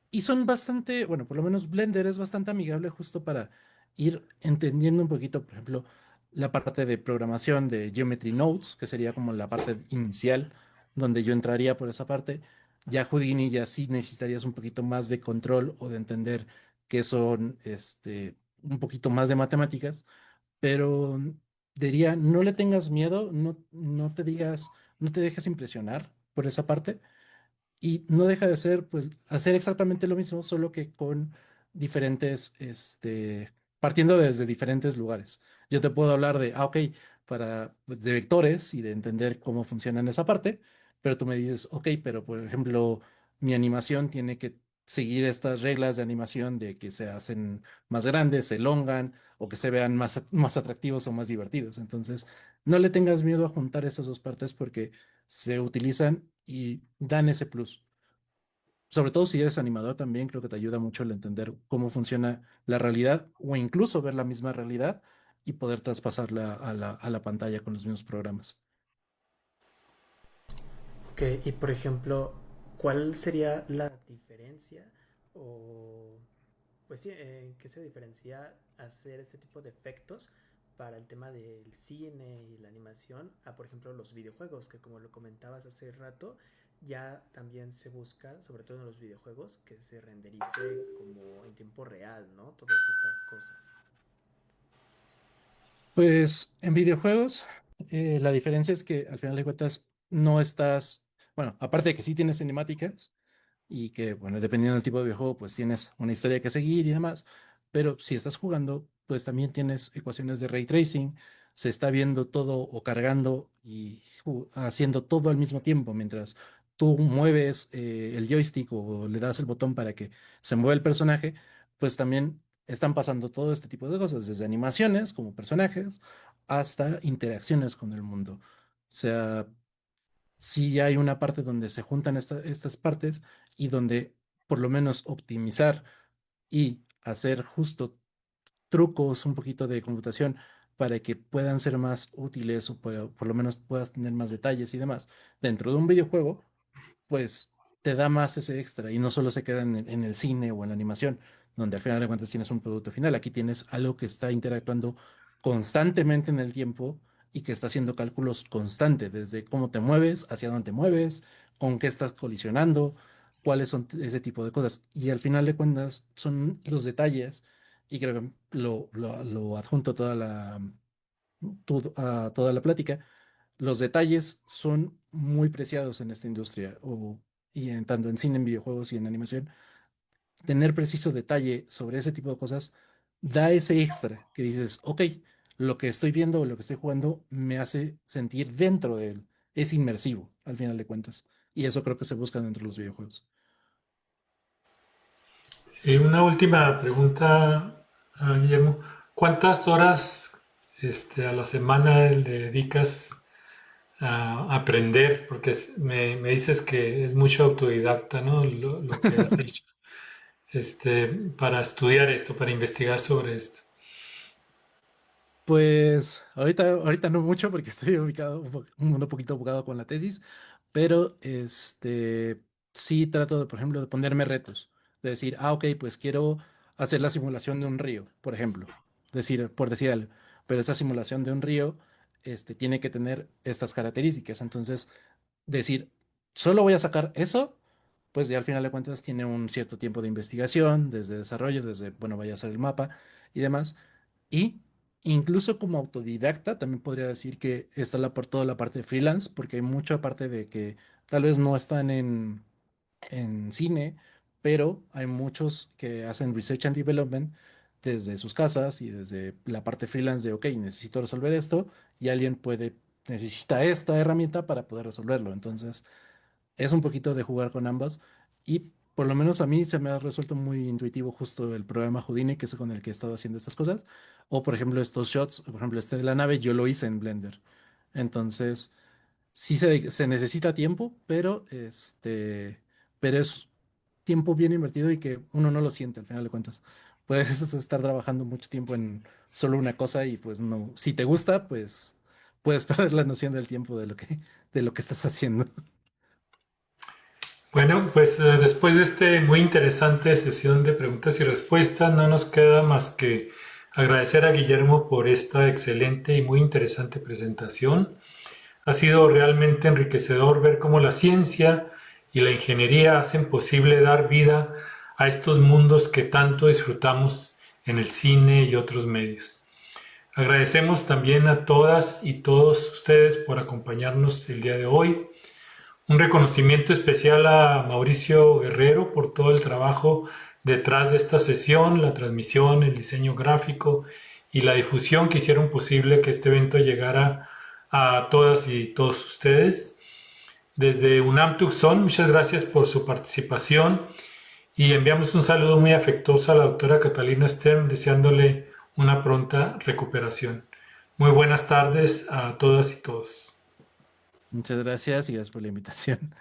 Y son bastante, bueno, por lo menos Blender es bastante amigable justo para ir entendiendo un poquito, por ejemplo, la parte de programación de Geometry Nodes, que sería como la parte inicial, donde yo entraría por esa parte. Ya Houdini ya sí necesitarías un poquito más de control o de entender que son un poquito más de matemáticas, pero diría, no le tengas miedo, no te digas, no te dejes impresionar por esa parte y no deja de ser, pues, hacer exactamente lo mismo, solo que con diferentes, partiendo desde diferentes lugares. Yo te puedo hablar de, ok, pues, de vectores y de entender cómo funciona en esa parte, pero tú me dices, ok, pero por ejemplo, mi animación tiene que seguir estas reglas de animación de que se hacen más grandes, se elongan o que se vean más atractivos o más divertidos. Entonces, no le tengas miedo a juntar esas dos partes porque se utilizan y dan ese plus. Sobre todo si eres animador también, creo que te ayuda mucho el entender cómo funciona la realidad o incluso ver la misma realidad y poder traspasarla a la pantalla con los mismos programas. Ok, y por ejemplo, ¿cuál sería la diferencia o pues sí, ¿en qué se diferencia hacer este tipo de efectos para el tema del cine y la animación a, por ejemplo, los videojuegos? Que como lo comentabas hace rato, ya también se busca, sobre todo en los videojuegos, que se renderice como en tiempo real, ¿no? Todas estas cosas. Pues en videojuegos, la diferencia es que al final de cuentas no estás, bueno, aparte de que sí tienes cinemáticas y que, bueno, dependiendo del tipo de videojuego, pues tienes una historia que seguir y demás, pero si estás jugando, pues también tienes ecuaciones de ray tracing, se está viendo todo o cargando y haciendo todo al mismo tiempo, mientras tú mueves el joystick o le das el botón para que se mueva el personaje, pues también están pasando todo este tipo de cosas, desde animaciones como personajes hasta interacciones con el mundo. O sea, sí hay una parte donde se juntan estas partes y donde por lo menos optimizar y hacer justo trucos, un poquito de computación para que puedan ser más útiles o por lo menos puedas tener más detalles y demás dentro de un videojuego, pues te da más ese extra y no solo se queda en el cine o en la animación, donde al final de cuentas tienes un producto final. Aquí tienes algo que está interactuando constantemente en el tiempo y que está haciendo cálculos constantes, desde cómo te mueves, hacia dónde te mueves, con qué estás colisionando, cuáles son ese tipo de cosas. Y al final de cuentas son los detalles, y creo que lo adjunto a a toda la plática, los detalles son muy preciados en esta industria, tanto en cine, en videojuegos y en animación. Tener preciso detalle sobre ese tipo de cosas da ese extra que dices, ok, lo que estoy viendo o lo que estoy jugando me hace sentir dentro de él. Es inmersivo, al final de cuentas. Y eso creo que se busca dentro de los videojuegos. Sí, una última pregunta, Guillermo. ¿Cuántas horas a la semana le dedicas a aprender? Porque me dices que es mucho autodidacta, ¿no? Lo que has hecho para estudiar esto, para investigar sobre esto. Pues ahorita no mucho porque estoy ubicado, un poquito ocupado con la tesis, pero sí trato de, por ejemplo, de ponerme retos, de decir, ok, pues quiero hacer la simulación de un río, por ejemplo, por decir algo, pero esa simulación de un río, tiene que tener estas características, entonces decir, solo voy a sacar eso pues ya al final de cuentas tiene un cierto tiempo de investigación, desde desarrollo, desde, bueno, vaya a ser el mapa y demás. Y incluso como autodidacta, también podría decir que está por toda la parte de freelance, porque hay mucha parte de que tal vez no están en cine, pero hay muchos que hacen research and development desde sus casas y desde la parte freelance de, ok, necesito resolver esto y alguien necesita esta herramienta para poder resolverlo. Entonces, es un poquito de jugar con ambas y por lo menos a mí se me ha resuelto muy intuitivo justo el programa Houdini, que es con el que he estado haciendo estas cosas. O por ejemplo estos shots, por ejemplo este de la nave, yo lo hice en Blender. Entonces, sí se necesita tiempo, pero es tiempo bien invertido y que uno no lo siente al final de cuentas. Puedes estar trabajando mucho tiempo en solo una cosa y pues no, si te gusta, pues puedes perder la noción del tiempo de lo que estás haciendo. Bueno, pues después de esta muy interesante sesión de preguntas y respuestas, no nos queda más que agradecer a Guillermo por esta excelente y muy interesante presentación. Ha sido realmente enriquecedor ver cómo la ciencia y la ingeniería hacen posible dar vida a estos mundos que tanto disfrutamos en el cine y otros medios. Agradecemos también a todas y todos ustedes por acompañarnos el día de hoy. Un reconocimiento especial a Mauricio Guerrero por todo el trabajo detrás de esta sesión, la transmisión, el diseño gráfico y la difusión que hicieron posible que este evento llegara a todas y todos ustedes. Desde UNAM Tucson, muchas gracias por su participación y enviamos un saludo muy afectuoso a la doctora Catalina Stern, deseándole una pronta recuperación. Muy buenas tardes a todas y todos. Muchas gracias y gracias por la invitación.